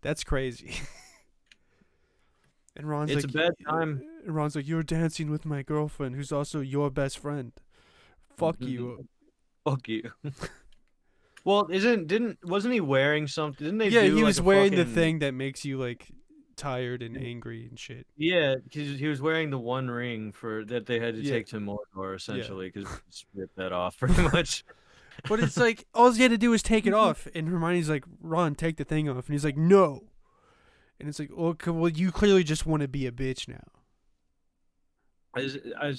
Speaker 1: That's crazy. And Ron's
Speaker 3: It's
Speaker 1: like,
Speaker 3: a bad time.
Speaker 1: Ron's like, you're dancing with my girlfriend, who's also your best friend. Fuck you.
Speaker 3: Fuck you. Well, wasn't he wearing something? Didn't they?
Speaker 1: Yeah,
Speaker 3: do
Speaker 1: he
Speaker 3: like
Speaker 1: was
Speaker 3: a
Speaker 1: wearing the
Speaker 3: fucking-
Speaker 1: thing that makes you like tired and angry and shit.
Speaker 3: Yeah, because he was wearing the one ring for that they had to
Speaker 1: Yeah.
Speaker 3: take to Mordor essentially because ripped that off pretty much.
Speaker 1: But it's like all he had to do was take it off, and Hermione's like, "Ron, take the thing off," and he's like, "No." And it's like, well, you clearly just want to be a bitch now.
Speaker 3: I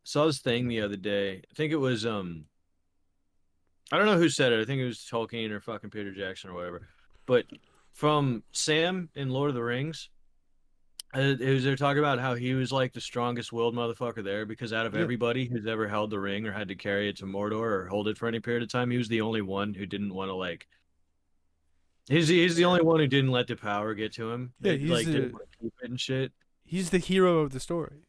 Speaker 3: saw this thing the other day. I think it was I don't know who said it. I think it was Tolkien or fucking Peter Jackson or whatever. But from Sam in Lord of the Rings, they're talking about how he was like the strongest willed motherfucker there because out of
Speaker 1: Yeah.
Speaker 3: everybody who's ever held the ring or had to carry it to Mordor or hold it for any period of time, he was the only one who didn't want to like. He's the only one who didn't let the power get to him.
Speaker 1: Yeah,
Speaker 3: He,
Speaker 1: he's
Speaker 3: like
Speaker 1: the-
Speaker 3: didn't want to keep it and shit.
Speaker 1: He's the hero of the story.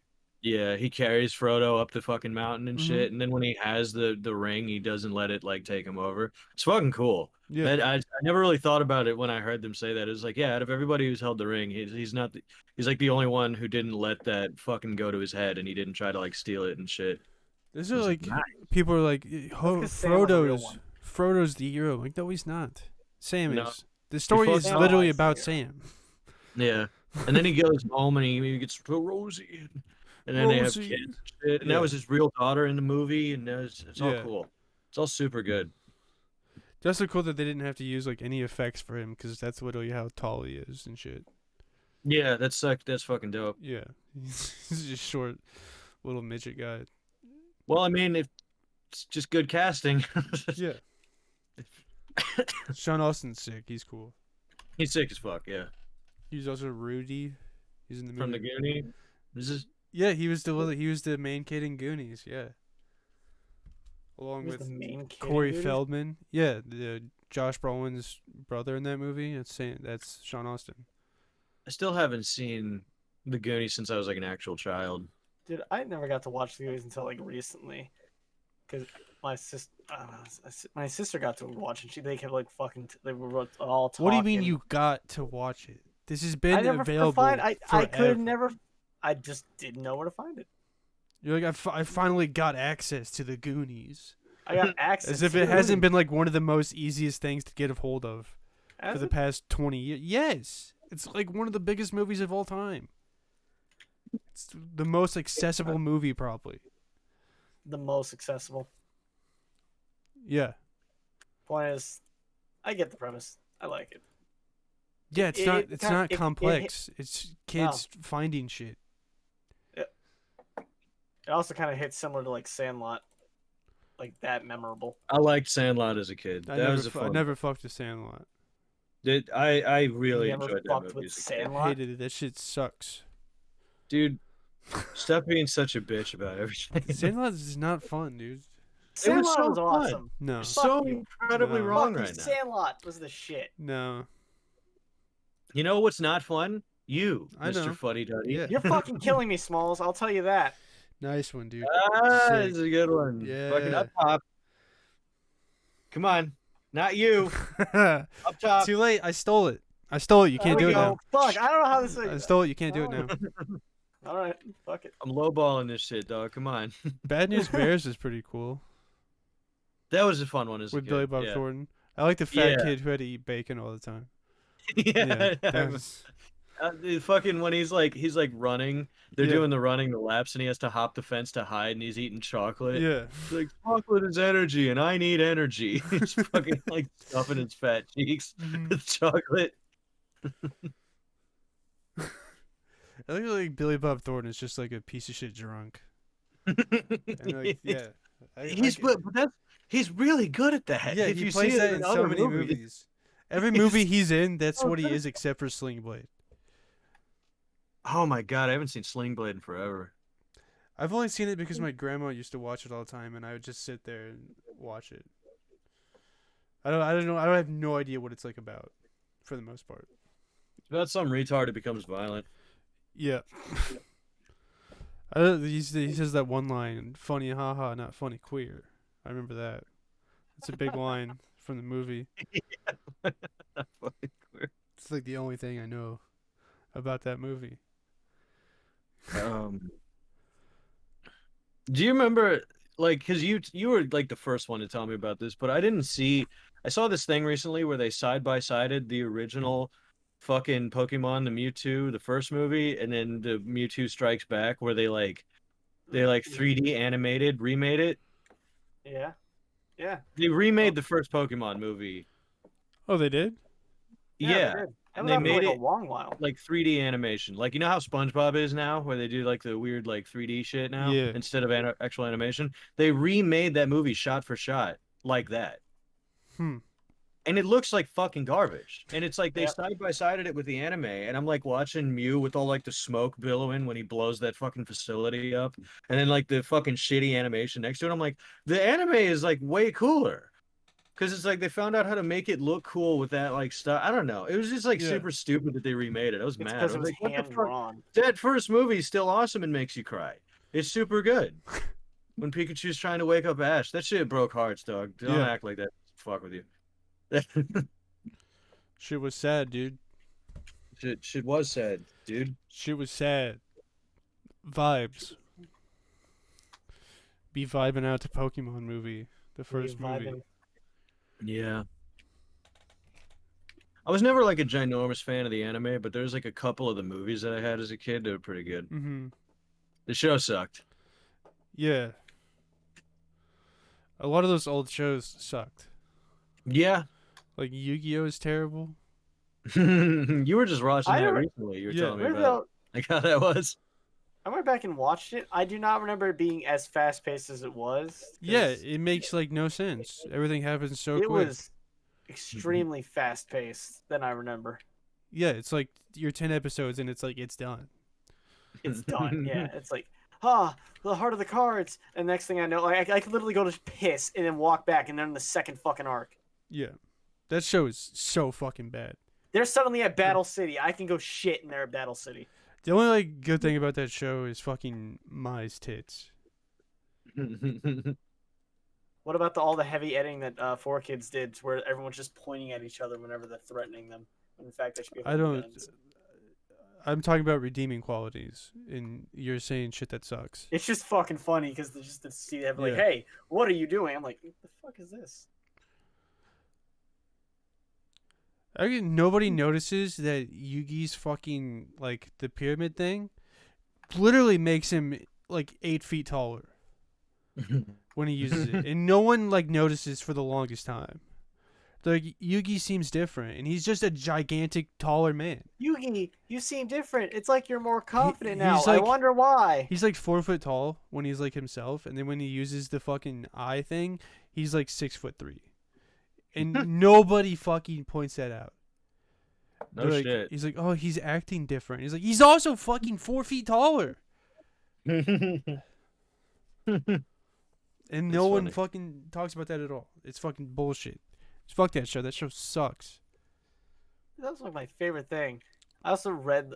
Speaker 3: Yeah, he carries Frodo up the fucking mountain and
Speaker 1: Mhm.
Speaker 3: shit, and then when he has the ring, he doesn't let it like take him over. It's fucking cool.
Speaker 1: Yeah,
Speaker 3: I never really thought about it when I heard them say that. It was like, yeah, out of everybody who's held the ring, he's not he's like the only one who didn't let that fucking go to his head, and he didn't try to like steal it and shit.
Speaker 1: this
Speaker 3: I
Speaker 1: is
Speaker 3: was
Speaker 1: like
Speaker 3: nice.
Speaker 1: people are like,
Speaker 2: Because Sam was a real
Speaker 1: Frodo's the hero. Like, no, he's not. Sam
Speaker 3: No.
Speaker 1: is. The story is
Speaker 3: fucking-
Speaker 1: literally
Speaker 2: No, I
Speaker 1: about
Speaker 2: see.
Speaker 1: Sam.
Speaker 3: Yeah, and then he goes home and he gets to Rosie, and then they have
Speaker 1: Rosie.
Speaker 3: kids and shit, and
Speaker 1: Yeah.
Speaker 3: that was his real daughter in the movie, and it's all
Speaker 1: Yeah.
Speaker 3: cool. It's all super good.
Speaker 1: That's so cool that they didn't have to use like any effects for him because that's literally how tall he is and shit.
Speaker 3: Yeah, that's fucking dope.
Speaker 1: Yeah, he's just short, little midget guy.
Speaker 3: Well, I mean, it's just good casting.
Speaker 1: Yeah. Sean Austin's sick. He's cool.
Speaker 3: He's sick as fuck, yeah.
Speaker 1: He's also Rudy. He's in the
Speaker 3: From the
Speaker 1: movie.
Speaker 3: Goonie. This is
Speaker 1: Yeah, he was the main kid in Goonies. Yeah, along
Speaker 2: He was
Speaker 1: with
Speaker 2: the main kid in
Speaker 1: Corey
Speaker 2: Goonies?
Speaker 1: Feldman. Yeah, the Josh Brolin's brother in that movie. That's Sean Austin.
Speaker 3: I still haven't seen the Goonies since I was like an actual child.
Speaker 2: Dude, I never got to watch the movies until like recently, because my sister, My sister got to watch it. They kept like they were all talking.
Speaker 1: What do you mean you got to watch it? This has been
Speaker 2: I never could
Speaker 1: available
Speaker 2: find. I
Speaker 1: forever.
Speaker 2: could never. I just didn't know where to find it.
Speaker 1: You're like, I finally got access to the Goonies.
Speaker 2: I got access.
Speaker 1: As if
Speaker 2: to
Speaker 1: it hasn't been like one of the most easiest things to get a hold of for
Speaker 2: Has
Speaker 1: the
Speaker 2: it?
Speaker 1: past 20 years. Yes, it's like one of the biggest movies of all time. It's the most accessible movie, probably.
Speaker 2: The most accessible.
Speaker 1: Yeah,
Speaker 2: Point is, I get the premise. I like it.
Speaker 1: yeah. It's
Speaker 2: It-
Speaker 1: not.
Speaker 2: it
Speaker 1: It's
Speaker 2: kinda-
Speaker 1: not
Speaker 2: it-
Speaker 1: complex. It's kids finding shit.
Speaker 2: It also kind of hits similar to like Sandlot, like that memorable.
Speaker 3: I liked Sandlot as a kid. That was a
Speaker 1: I
Speaker 3: fun.
Speaker 1: never fucked a Sandlot.
Speaker 3: I really
Speaker 2: You ever
Speaker 3: enjoyed that
Speaker 2: fucked
Speaker 3: movie
Speaker 2: with
Speaker 3: as a kid.
Speaker 1: I
Speaker 2: Sandlot?
Speaker 1: hated it. That shit sucks.
Speaker 3: Dude, stop being such a bitch about everything.
Speaker 1: Sandlot is not fun, dude.
Speaker 2: Sandlot
Speaker 3: so
Speaker 2: was
Speaker 3: fun.
Speaker 2: awesome.
Speaker 1: No,
Speaker 3: You're so
Speaker 2: Fuck you.
Speaker 3: incredibly
Speaker 1: No.
Speaker 3: wrong
Speaker 2: Fuck you,
Speaker 3: right now.
Speaker 2: Sandlot was the shit.
Speaker 1: no.
Speaker 3: You know what's not fun? You,
Speaker 1: I
Speaker 3: Mr.
Speaker 1: know.
Speaker 3: Fuddy Duddy.
Speaker 1: Yeah.
Speaker 2: You're fucking killing me, Smalls. I'll tell you that.
Speaker 1: Nice one, dude.
Speaker 3: Ah,
Speaker 1: Sick.
Speaker 3: this is a good one.
Speaker 1: Yeah.
Speaker 3: Fucking up top. Come on. Not you. Up top.
Speaker 1: Too late. I stole it. I stole it. You can't
Speaker 2: There
Speaker 1: do
Speaker 2: we
Speaker 1: it
Speaker 2: go.
Speaker 1: now.
Speaker 2: Fuck, I don't know how this
Speaker 1: I
Speaker 2: is.
Speaker 1: stole it. You can't do it
Speaker 2: Oh.
Speaker 1: now.
Speaker 2: All right, fuck it.
Speaker 3: I'm lowballing this shit, dog. Come on.
Speaker 1: Bad News Bears is pretty cool
Speaker 3: That was a fun one as a
Speaker 1: with
Speaker 3: kid.
Speaker 1: Billy Bob
Speaker 3: yeah.
Speaker 1: Thornton. I like the fat
Speaker 3: Yeah.
Speaker 1: kid who had to eat bacon all the time.
Speaker 3: yeah.
Speaker 1: that was-
Speaker 3: The fucking when he's like running, they're
Speaker 1: Yeah.
Speaker 3: doing the running the laps, and he has to hop the fence to hide, and he's eating chocolate.
Speaker 1: yeah.
Speaker 3: He's like, chocolate is energy, and I need energy. He's fucking like stuffing his fat cheeks
Speaker 1: Mhm.
Speaker 3: with chocolate.
Speaker 1: I think like Billy Bob Thornton is just like a piece of shit drunk. And like, yeah.
Speaker 3: He's really good at that.
Speaker 1: Yeah,
Speaker 3: if
Speaker 1: he
Speaker 3: you
Speaker 1: plays
Speaker 3: see
Speaker 1: that
Speaker 3: it
Speaker 1: in
Speaker 3: other
Speaker 1: so many movies. Every movie he's in, that's what he is, except for Sling Blade.
Speaker 3: Oh my god, I haven't seen Sling Blade in forever.
Speaker 1: I've only seen it because my grandma used to watch it all the time, and I would just sit there and watch it. I don't know. I have no idea what it's like about, for the most part.
Speaker 3: It's about some retard who becomes violent.
Speaker 1: Yeah. He says that one line, funny haha, not funny queer. I remember that. It's a big line from the movie. It's like the only thing I know about that movie.
Speaker 3: Do you remember, like, because you were like the first one to tell me about this, but I saw this thing recently where they side by sided the original fucking Pokemon, the Mewtwo, the first movie, and then the Mewtwo Strikes Back, where they 3D remade it.
Speaker 2: Yeah. Yeah.
Speaker 3: They remade the first Pokemon movie.
Speaker 1: Oh, they did?
Speaker 3: Yeah,
Speaker 2: They did.
Speaker 3: and
Speaker 2: That
Speaker 3: they
Speaker 2: was
Speaker 3: made
Speaker 2: like
Speaker 3: it
Speaker 2: a long while.
Speaker 3: like 3D animation. Like, you know how SpongeBob is now, where they do like the weird like 3D shit now
Speaker 1: Yeah.
Speaker 3: instead of actual animation? They remade that movie shot for shot like that.
Speaker 1: Hmm.
Speaker 3: And it looks like fucking garbage. And it's like they
Speaker 2: Yep.
Speaker 3: side by sided it with the anime, and I'm like watching Mew with all like the smoke billowing when he blows that fucking facility up, and then like the fucking shitty animation next to it. I'm like, the anime is like way cooler. Because it's like they found out how to make it look cool with that like stuff. I don't know. It was just like
Speaker 1: Yeah.
Speaker 3: super stupid that they remade it. I was
Speaker 2: It's
Speaker 3: mad.
Speaker 2: because
Speaker 3: I
Speaker 2: it
Speaker 3: was
Speaker 2: was
Speaker 3: like, what the
Speaker 2: hand
Speaker 3: fuck?
Speaker 2: drawn.
Speaker 3: That first movie is still awesome and makes you cry. It's super good. When Pikachu's trying to wake up Ash, that shit broke hearts, dog. Don't
Speaker 1: Yeah.
Speaker 3: act like that. Fuck with you.
Speaker 1: Shit was sad, dude.
Speaker 3: shit was sad, dude.
Speaker 1: Shit was sad. Vibes. Be vibing out to Pokemon movie. The first movie.
Speaker 2: Vibing.
Speaker 3: Yeah. I was never like a ginormous fan of the anime, but there's like a couple of the movies that I had as a kid that were pretty good.
Speaker 1: Mm-hmm.
Speaker 3: The show sucked.
Speaker 1: Yeah. A lot of those old shows sucked.
Speaker 3: Yeah.
Speaker 1: Like Yu-Gi-Oh is terrible.
Speaker 3: You were just watching
Speaker 2: I
Speaker 3: that
Speaker 2: never-
Speaker 3: recently. You were
Speaker 1: Yeah.
Speaker 3: telling me
Speaker 2: Really,
Speaker 3: about like how that was.
Speaker 2: I went back and watched it. I do not remember it being as fast paced as it was. 'cause
Speaker 1: Yeah, it makes like no sense. Everything happens so
Speaker 2: it
Speaker 1: quick.
Speaker 2: was extremely fast paced than I remember.
Speaker 1: Yeah, it's like you're 10 episodes and it's like it's done.
Speaker 2: It's done. Yeah, it's like, the heart of the cards, and next thing I know, like I could literally go to piss and then walk back, and they're in the second fucking arc.
Speaker 1: Yeah. That show is so fucking bad.
Speaker 2: They're suddenly at Battle City. I can go shit, and they're at Battle City.
Speaker 1: The only like good thing about that show is fucking Mai's tits.
Speaker 2: What about all the heavy editing that 4Kids did, to where everyone's just pointing at each other whenever they're threatening them? When in fact, they should be
Speaker 1: I
Speaker 2: holding
Speaker 1: don't.
Speaker 2: guns.
Speaker 1: I'm talking about redeeming qualities, and you're saying shit that sucks.
Speaker 2: It's just fucking funny because they just to see them like,
Speaker 1: Yeah.
Speaker 2: "Hey, what are you doing?" I'm like, "What the fuck is this?"
Speaker 1: Nobody notices that Yugi's fucking like the pyramid thing, literally makes him like 8 feet taller when he uses it, and no one like notices for the longest time. Like Yugi seems different, and he's just a gigantic taller man.
Speaker 2: Yugi, you seem different. It's like you're more confident
Speaker 1: he's
Speaker 2: now. I
Speaker 1: like-
Speaker 2: wonder why.
Speaker 1: He's like 4 foot tall when he's like himself, and then when he uses the fucking eye thing, he's like 6'3", and nobody fucking points that out.
Speaker 3: No
Speaker 1: They're like-
Speaker 3: shit.
Speaker 1: He's like, oh, he's acting different. He's like, he's also fucking 4 feet taller, and no one
Speaker 3: funny.
Speaker 1: fucking talks about that at all. It's fucking bullshit. Fuck that show. That show sucks.
Speaker 2: That's like my favorite thing. I also read.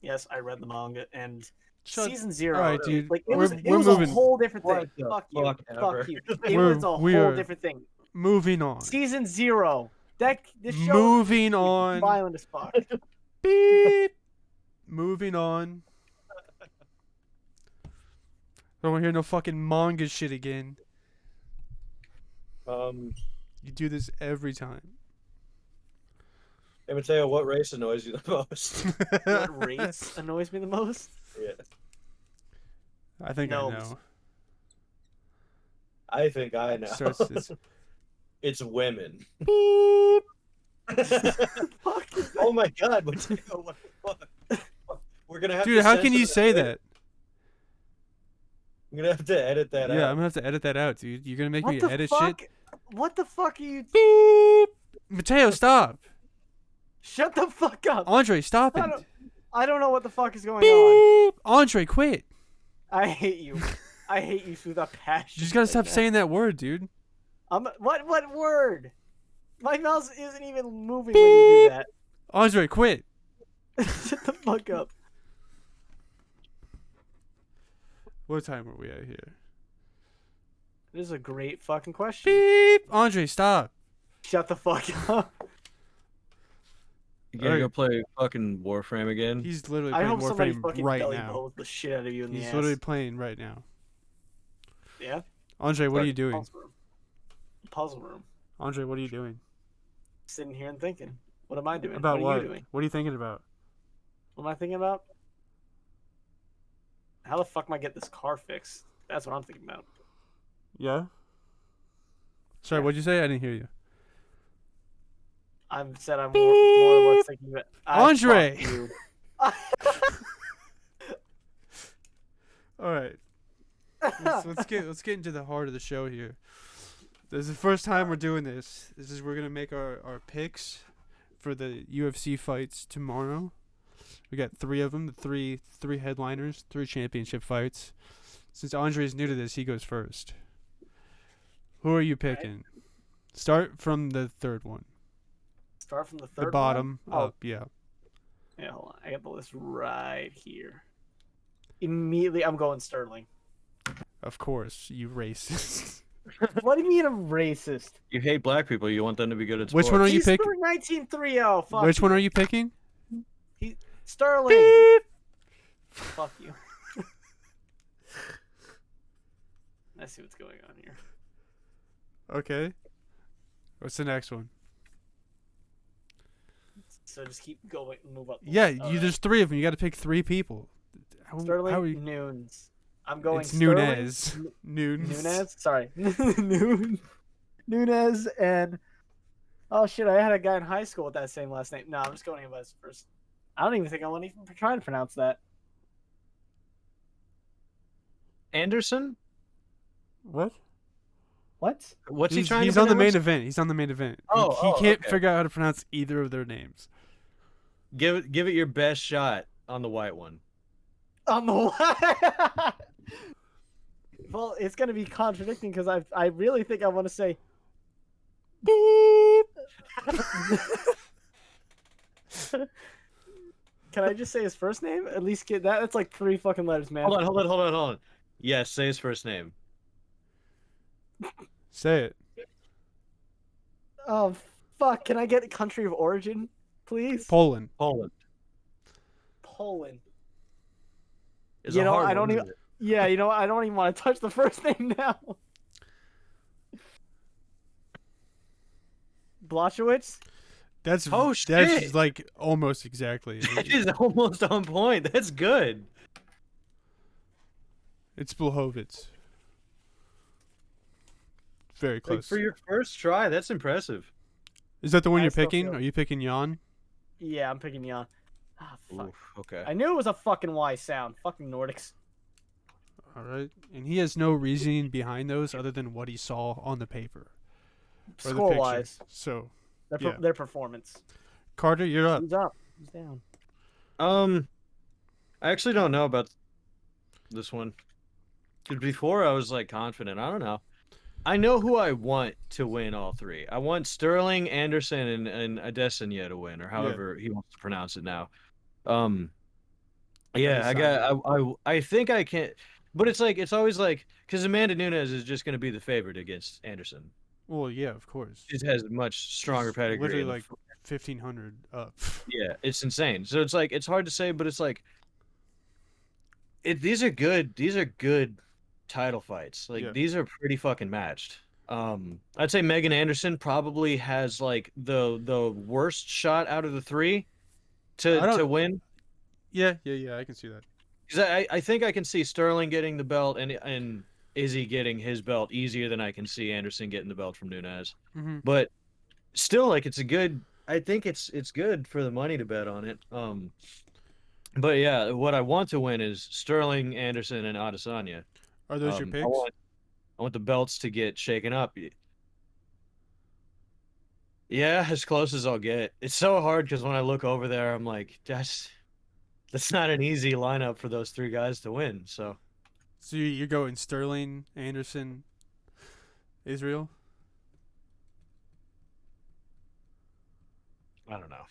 Speaker 2: Yes, I read the manga and season 0.
Speaker 1: All right, dude.
Speaker 2: Like it
Speaker 1: We're
Speaker 2: was a
Speaker 1: moving.
Speaker 2: whole different thing.
Speaker 3: What the
Speaker 2: Fuck you.
Speaker 3: fuck ever.
Speaker 2: Fuck you. It
Speaker 1: We're-
Speaker 2: was a
Speaker 1: we
Speaker 2: whole
Speaker 1: are-
Speaker 2: different thing.
Speaker 1: Moving on.
Speaker 2: Season 0. This show
Speaker 1: Moving
Speaker 2: is
Speaker 1: on.
Speaker 2: violent as fuck.
Speaker 1: Beep. Moving on. I don't want to hear no fucking manga shit again. You do this every time.
Speaker 3: Hey Mateo, what race annoys you the most?
Speaker 2: What race annoys me the most?
Speaker 3: Yeah.
Speaker 1: I think
Speaker 2: Gnomes.
Speaker 1: I know.
Speaker 3: I think I know.
Speaker 1: It's
Speaker 3: It's women.
Speaker 1: beep.
Speaker 2: Fuck.
Speaker 3: Oh my god, Mateo, what the fuck? We're gonna have
Speaker 1: Dude,
Speaker 3: to
Speaker 1: how can
Speaker 3: censor
Speaker 1: you say
Speaker 3: later.
Speaker 1: that?
Speaker 3: I'm gonna have to edit that
Speaker 1: Yeah,
Speaker 3: out.
Speaker 1: I'm gonna have to edit that out, dude. You're gonna make
Speaker 2: What
Speaker 1: me
Speaker 2: the
Speaker 1: edit
Speaker 2: fuck?
Speaker 1: shit.
Speaker 2: What the fuck are you?
Speaker 1: Beep. Mateo, stop.
Speaker 2: Shut the fuck up.
Speaker 1: Andre, stop
Speaker 2: I
Speaker 1: it.
Speaker 2: don't- I don't know what the fuck is going on.
Speaker 1: Beep. Andre, quit.
Speaker 2: I hate you. I hate you with a passion.
Speaker 1: You just gotta
Speaker 2: like
Speaker 1: stop
Speaker 2: that.
Speaker 1: saying that word, dude.
Speaker 2: What word? My mouse isn't even moving when you do that.
Speaker 1: Andre, quit.
Speaker 2: Shut the fuck up.
Speaker 1: What time are we at here?
Speaker 2: This is a great fucking question.
Speaker 1: Beep. Andre, stop.
Speaker 2: Shut the fuck up.
Speaker 3: You gotta go play fucking Warframe again.
Speaker 1: He's literally
Speaker 2: I
Speaker 1: playing
Speaker 2: hope somebody
Speaker 1: Warframe
Speaker 2: fucking
Speaker 1: right
Speaker 2: belly
Speaker 1: now.
Speaker 2: blows the shit out of you in the
Speaker 1: He's
Speaker 2: ass.
Speaker 1: literally playing right now.
Speaker 2: Yeah.
Speaker 1: Andre, what are you doing?
Speaker 2: Puzzle room. Puzzle room.
Speaker 1: Andre, what are you doing?
Speaker 2: Sitting here and thinking. What am I doing?
Speaker 1: About
Speaker 2: what?
Speaker 1: what?
Speaker 2: Are you doing?
Speaker 1: What are you thinking about?
Speaker 2: What am I thinking about? How the fuck am I get this car fixed? That's what I'm thinking about.
Speaker 1: Yeah? Sorry,
Speaker 2: Yeah.
Speaker 1: what'd you say? I didn't hear you.
Speaker 2: I've said I'm more or less thinking about.
Speaker 1: Andre!
Speaker 2: Fuck you.
Speaker 1: All right. Let's get into the heart of the show here. This is the first time we're doing this. We're gonna make our picks for the UFC fights tomorrow. We got 3 of them, the three headliners, 3 championship fights. Since Andre is new to this, he goes first. Who are you picking? Start from the third one.
Speaker 2: Start from the third
Speaker 1: The bottom
Speaker 2: one?
Speaker 1: up, yeah.
Speaker 2: Yeah, hold on. I got the list right here. Immediately, I'm going Sterling.
Speaker 1: Of course, you racist.
Speaker 2: What do you mean I'm racist?
Speaker 3: You hate black people. You want them to be good at
Speaker 1: Which
Speaker 3: sports.
Speaker 1: one are you
Speaker 2: He's
Speaker 1: picking?
Speaker 2: scored 19-3-0. Fuck
Speaker 1: Which one
Speaker 2: you.
Speaker 1: are you picking?
Speaker 2: Sterling. Fuck you. Let's see what's going on here.
Speaker 1: Okay. What's the next one?
Speaker 2: So just keep going and move up. the
Speaker 1: Yeah,
Speaker 2: list. All right.
Speaker 1: there's 3 of them. You got to pick 3 people.
Speaker 2: Sterling
Speaker 1: how are you?
Speaker 2: Nunes. I'm going
Speaker 1: It's
Speaker 2: Sterling,
Speaker 1: Nunez. Nunes.
Speaker 2: Nunez? Sorry. Nunez and... Oh shit, I had a guy in high school with that same last name. No, I'm just going him as first. I don't even think I want to even try to pronounce that.
Speaker 3: Anderson?
Speaker 1: What?
Speaker 2: What?
Speaker 3: What's he
Speaker 1: He's,
Speaker 3: trying
Speaker 1: he's
Speaker 3: to
Speaker 1: on the main
Speaker 3: pronounce?
Speaker 1: event. He's on the main event.
Speaker 3: Oh,
Speaker 1: he can't
Speaker 3: okay.
Speaker 1: figure out how to pronounce either of their names.
Speaker 3: Give it your best shot on the white one.
Speaker 2: On the Well, it's gonna be contradicting because I really think I want to say. Beep. Can I just say his first name? At least get that. That's like 3 fucking letters, man.
Speaker 3: Hold on. Yes, say his first name.
Speaker 1: Say it.
Speaker 2: Oh fuck! Can I get country of origin, please?
Speaker 1: Poland.
Speaker 3: Poland
Speaker 2: Poland.
Speaker 3: is
Speaker 2: You
Speaker 3: a
Speaker 2: know,
Speaker 3: hard
Speaker 2: I
Speaker 3: one.
Speaker 2: don't even.
Speaker 3: Isn't it?
Speaker 2: Yeah, you know, I don't even want to touch the first name now. Blachowicz?
Speaker 1: That's
Speaker 3: Oh,
Speaker 1: that's
Speaker 3: shit.
Speaker 1: like almost exactly.
Speaker 3: That is almost on point. That's good.
Speaker 1: It's Blachowicz. Very
Speaker 3: Like
Speaker 1: close.
Speaker 3: for your first try, that's impressive.
Speaker 1: Is that the one
Speaker 2: I
Speaker 1: you're
Speaker 2: still
Speaker 1: picking?
Speaker 2: feel-
Speaker 1: Are you picking Jan?
Speaker 2: Yeah, I'm picking Jan. Ah, fuck.
Speaker 3: Oof, okay.
Speaker 2: I knew it was a fucking Y sound. Fucking Nordics.
Speaker 1: All right. And he has no reasoning behind those other than what he saw on the paper or the
Speaker 2: Score
Speaker 1: picture.
Speaker 2: wise,
Speaker 1: So,
Speaker 2: their,
Speaker 1: yeah.
Speaker 2: their performance.
Speaker 1: Carter, you're up.
Speaker 2: Who's up? Who's down?
Speaker 3: I actually don't know about this one. 'Cause before I was like confident. I don't know. I know who I want to win all three. I want Sterling, Anderson, and Adesanya to win, or however he wants to pronounce it now. Yeah, I think I can, but it's like it's always like because Amanda Nunes is just going to be the favorite against Anderson.
Speaker 1: Well, yeah, of course.
Speaker 3: She has a much stronger
Speaker 1: She's
Speaker 3: pedigree.
Speaker 1: literally
Speaker 3: in the
Speaker 1: like 1,500 up.
Speaker 3: Yeah, it's insane. So it's like it's hard to say, but it's like these are good. These are good title fights. Like
Speaker 1: Yeah.
Speaker 3: these are pretty fucking matched. I'd say Megan Anderson probably has like the worst shot out of the three to win.
Speaker 1: Yeah, I can see that.
Speaker 3: Because I think I can see Sterling getting the belt and Izzy getting his belt easier than I can see Anderson getting the belt from Nunes.
Speaker 1: Mm-hmm.
Speaker 3: But still, like it's a good. I think it's good for the money to bet on it. But yeah, what I want to win is Sterling, Anderson, and Adesanya.
Speaker 1: Are those your picks?
Speaker 3: I want the belts to get shaken up. Yeah, as close as I'll get. It's so hard because when I look over there, I'm like, that's not an easy lineup for those three guys to win. So
Speaker 1: You're going Sterling, Anderson, Israel?
Speaker 3: I don't know.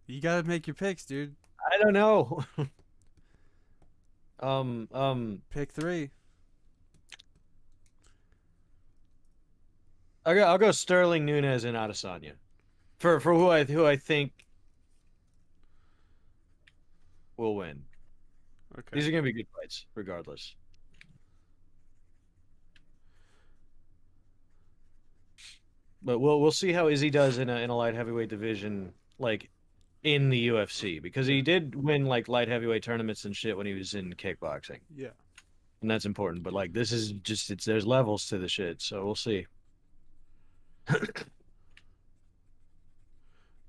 Speaker 1: You gotta make your picks, dude.
Speaker 3: I don't know.
Speaker 1: Pick three.
Speaker 3: I'll go Sterling, Nunes, and Adesanya for who I think will win.
Speaker 1: Okay.
Speaker 3: These are gonna be good fights, regardless. But we'll see how Izzy does in a light heavyweight division, like in the UFC, because he did win like light heavyweight tournaments and shit when he was in kickboxing,
Speaker 1: Yeah.
Speaker 3: and that's important. But like this is just there's levels to the shit, so we'll see.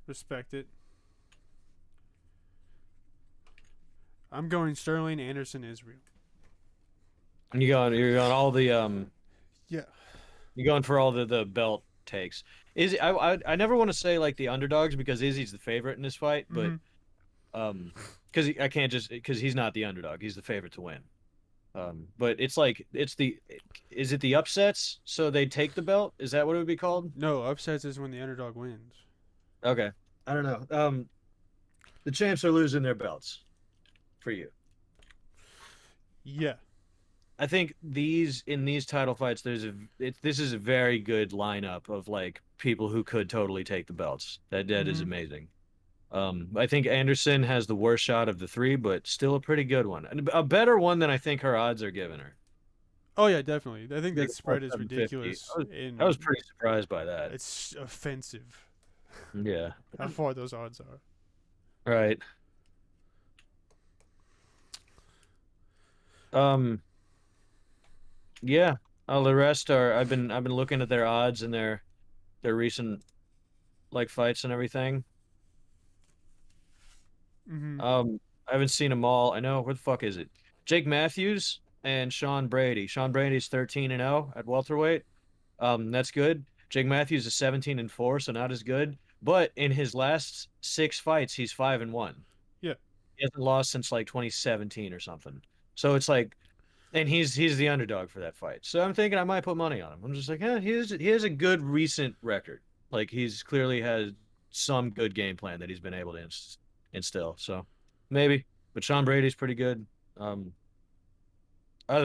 Speaker 1: Respect it. I'm going Sterling, Anderson, Israel.
Speaker 3: You're going all the
Speaker 1: Yeah.
Speaker 3: you're going for all the belt takes. I never want to say like the underdogs because Izzy's the favorite in this fight, but because I can't just because he's not the underdog, he's the favorite to win. But it's like is it the upsets? So they take the belt? Is that what it would be called?
Speaker 1: No, upsets is when the underdog wins.
Speaker 3: Okay, I don't know. The champs are losing their belts for you.
Speaker 1: Yeah.
Speaker 3: I think in these title fights, this is a very good lineup of like people who could totally take the belts. That is amazing. I think Anderson has the worst shot of the three, but still a pretty good one, and a better one than I think her odds are giving her.
Speaker 1: Oh yeah, definitely. I think that spread is
Speaker 3: 750.
Speaker 1: ridiculous.
Speaker 3: I was pretty surprised by that.
Speaker 1: It's offensive.
Speaker 3: Yeah.
Speaker 1: How far those odds are.
Speaker 3: Right. Yeah. The rest are I've been looking at their odds and their recent like fights and everything. I haven't seen them all. I know where the fuck is it? Jake Matthews and Sean Brady. Sean Brady's 13-0 at welterweight. That's good. Jake Matthews is 17-4, so not as good. But in his last 6 fights, he's 5-1.
Speaker 1: Yeah.
Speaker 3: He hasn't lost since like 2017 or something. So it's like, and he's the underdog for that fight. So I'm thinking I might put money on him. I'm just like, he has a good recent record. Like he's clearly has some good game plan that he's been able to instill. So maybe. But Sean Brady's pretty good. Other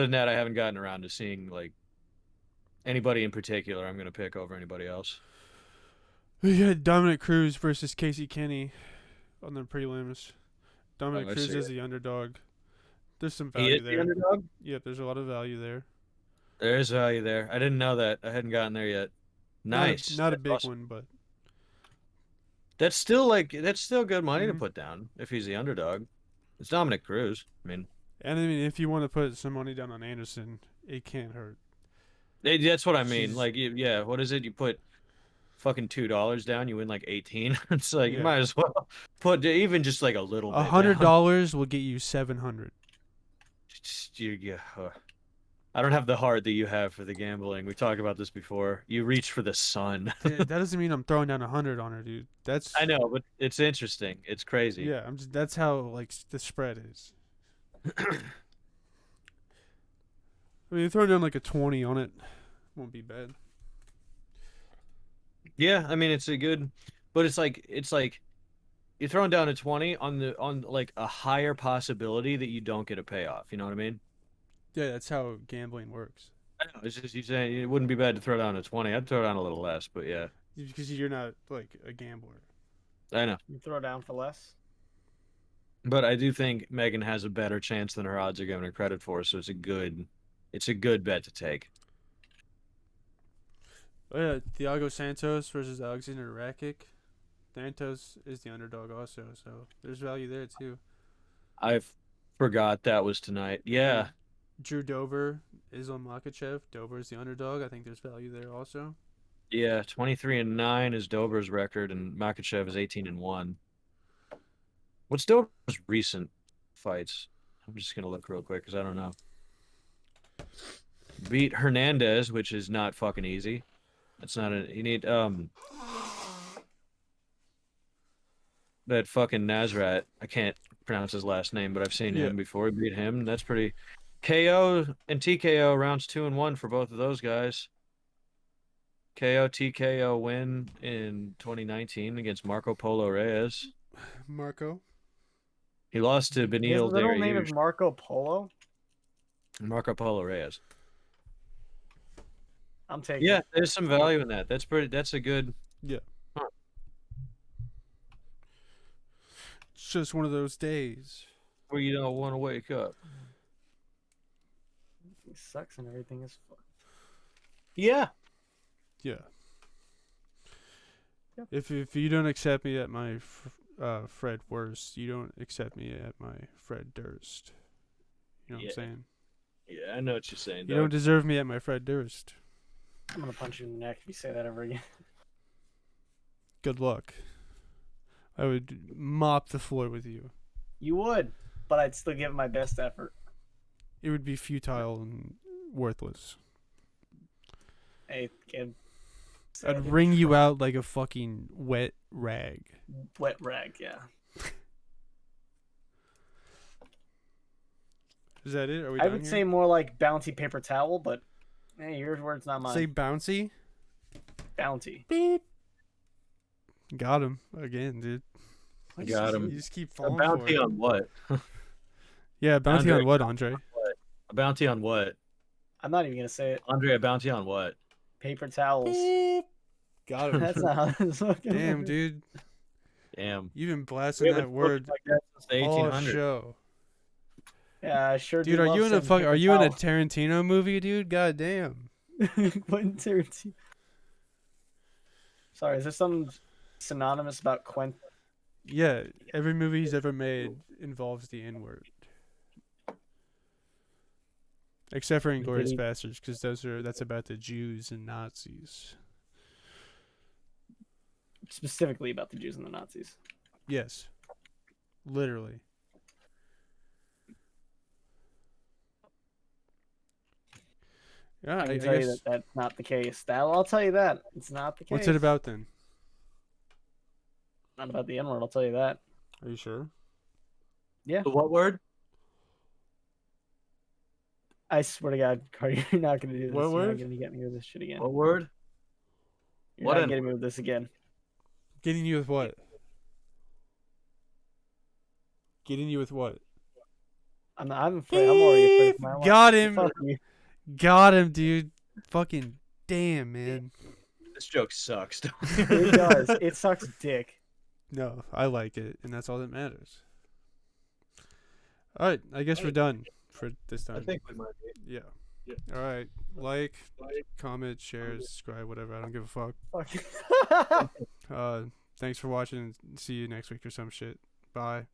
Speaker 3: than that, I haven't gotten around to seeing like anybody in particular I'm gonna pick over anybody else.
Speaker 1: We got Dominic Cruz versus Casey Kenny on the prelims. Dominic
Speaker 3: I
Speaker 1: Cruz
Speaker 3: see
Speaker 1: is the underdog. There's some
Speaker 3: He
Speaker 1: value
Speaker 3: is the
Speaker 1: there.
Speaker 3: underdog.
Speaker 1: Yep, there's a lot of value there.
Speaker 3: There is value there. I didn't know that. I hadn't gotten there yet. Nice.
Speaker 1: Not a
Speaker 3: That's
Speaker 1: big
Speaker 3: awesome.
Speaker 1: one, but
Speaker 3: That's still good money to put down if he's the underdog. It's Dominic Cruz.
Speaker 1: and I mean, if you want to put some money down on Anderson, it can't hurt.
Speaker 3: That's what I mean.
Speaker 1: Jeez.
Speaker 3: Like, yeah, what is it? You put fucking $2 down, you win like 18. It's like you
Speaker 1: Yeah.
Speaker 3: might as well put even just like a little bit.
Speaker 1: $100 will get you 700.
Speaker 3: I don't have the heart that you have for the gambling. We talked about this before. You reach for the sun.
Speaker 1: That doesn't mean I'm throwing down 100 on her, dude. That's
Speaker 3: I know, but it's interesting. It's crazy.
Speaker 1: yeah. That's how like the spread is. I mean, throwing down like a 20 on it won't be bad.
Speaker 3: Yeah, I mean it's a good, but it's like you're throwing down a 20 on like a higher possibility that you don't get a payoff. You know what I mean?
Speaker 1: Yeah, that's how gambling works.
Speaker 3: I know. It's just you saying it wouldn't be bad to throw down a 20. I'd throw down a little less, but yeah,
Speaker 1: Because you're not like a gambler.
Speaker 3: I know.
Speaker 2: You throw down for less.
Speaker 3: But I do think Megan has a better chance than her odds are giving her credit for, so it's a good bet to take.
Speaker 1: Oh, yeah, Thiago Santos versus Alexander Rakic. Santos is the underdog also, so there's value there too.
Speaker 3: I forgot that was tonight. Yeah.
Speaker 1: Drew Dober, Islam Makhachev. Dober is the underdog. I think there's value there also.
Speaker 3: Yeah, 23-9 is Dober's record, and Makachev is 18-1. What's Dober's recent fights? I'm just gonna look real quick because I don't know. Beat Hernandez, which is not fucking easy. That's not a. You need that fucking Nazrat. I can't pronounce his last name, but I've seen him before. We beat him. That's pretty. KO and TKO rounds 2 and 1 for both of those guys. KO TKO win in 2019 against Marco Polo Reyes.
Speaker 1: Marco.
Speaker 3: He lost to
Speaker 2: His
Speaker 3: Beneil
Speaker 2: little name
Speaker 3: Dariush.
Speaker 2: is Marco Polo.
Speaker 3: Marco Polo Reyes.
Speaker 2: I'm taking.
Speaker 3: Yeah, there's some value in that. That's a good.
Speaker 1: Yeah. It's just one of those days.
Speaker 3: Where you don't want to wake up.
Speaker 2: It sucks and everything is fun.
Speaker 3: Yeah.
Speaker 1: Yeah.
Speaker 2: Yep.
Speaker 1: If you don't accept me at my Fred Worst, you don't accept me at my Fred Durst. You know what I'm saying?
Speaker 3: Yeah, I know what you're saying.
Speaker 1: You don't deserve me at my Fred Durst.
Speaker 2: I'm gonna punch you in the neck if you say that ever again.
Speaker 1: Good luck. I would mop the floor with you.
Speaker 2: You would, but I'd still give it my best effort.
Speaker 1: It would be futile and worthless.
Speaker 2: Hey, kid.
Speaker 1: I'd wring you out like a fucking wet rag.
Speaker 2: Wet rag, yeah.
Speaker 1: Is that it? Are we
Speaker 2: I
Speaker 1: done
Speaker 2: would
Speaker 1: here?
Speaker 2: say more like bounty paper towel, but hey, your words, not mine.
Speaker 1: Say bouncy.
Speaker 2: Bounty.
Speaker 1: Beep. Got him again, dude.
Speaker 3: Got him.
Speaker 1: You just keep
Speaker 3: A
Speaker 1: falling
Speaker 3: bounty
Speaker 1: for it.
Speaker 3: on what?
Speaker 1: Yeah, bounty
Speaker 3: Andre,
Speaker 1: on what, Andre?
Speaker 3: A bounty on what?
Speaker 2: I'm not even gonna say it.
Speaker 3: Andre, a bounty on what?
Speaker 2: Paper towels.
Speaker 1: Beep. Got him.
Speaker 2: That's not how this fucking
Speaker 1: Damn,
Speaker 2: works.
Speaker 1: dude.
Speaker 3: Damn.
Speaker 1: You've been
Speaker 3: We
Speaker 1: blasting
Speaker 3: haven't
Speaker 1: that word
Speaker 3: spoken like that since the
Speaker 1: all
Speaker 3: 1800s.
Speaker 1: show.
Speaker 2: Yeah, I sure
Speaker 1: Dude,
Speaker 2: do
Speaker 1: are
Speaker 2: love
Speaker 1: you in a
Speaker 2: saying
Speaker 1: are you in a
Speaker 2: paper
Speaker 1: Tarantino movie, dude? God damn.
Speaker 2: towel. Quentin Tarantino. Sorry, is there something synonymous about Quentin?
Speaker 1: Yeah, every movie he's ever made involves the N-word. Except for Inglourious
Speaker 2: Really?
Speaker 1: Bastards, because that's about the Jews and Nazis.
Speaker 2: Specifically about the Jews and the Nazis.
Speaker 1: Yes. Literally. Yeah,
Speaker 2: I
Speaker 1: I
Speaker 2: can tell you
Speaker 1: guess.
Speaker 2: that that's not the case. I'll tell you that. It's not the case.
Speaker 1: What's it about then?
Speaker 2: Not about the N-word, I'll tell you that.
Speaker 1: Are you sure?
Speaker 2: Yeah.
Speaker 3: The what word?
Speaker 2: I swear to God, Carter, you're not going to do this.
Speaker 1: What
Speaker 2: You're
Speaker 1: word?
Speaker 2: not going to get me with this shit again.
Speaker 3: What word?
Speaker 2: You're
Speaker 3: what
Speaker 2: not
Speaker 3: N-
Speaker 2: getting me with this again.
Speaker 1: Getting you with what? Getting you with what?
Speaker 2: I'm afraid. I'm already afraid. For my life.
Speaker 1: Got him.
Speaker 2: Fuck you.
Speaker 1: Got him, dude. Fucking damn, man.
Speaker 3: This joke sucks.
Speaker 2: It does. It sucks dick.
Speaker 1: No, I like it, and that's all that matters. All right, I guess we're done for this
Speaker 3: I
Speaker 1: time.
Speaker 3: think we might be.
Speaker 1: Yeah.
Speaker 3: Yeah.
Speaker 1: All right. Like, comment, share, subscribe, whatever. I don't give a fuck.
Speaker 2: Fuck.
Speaker 1: Thanks for watching, and see you next week or some shit. Bye.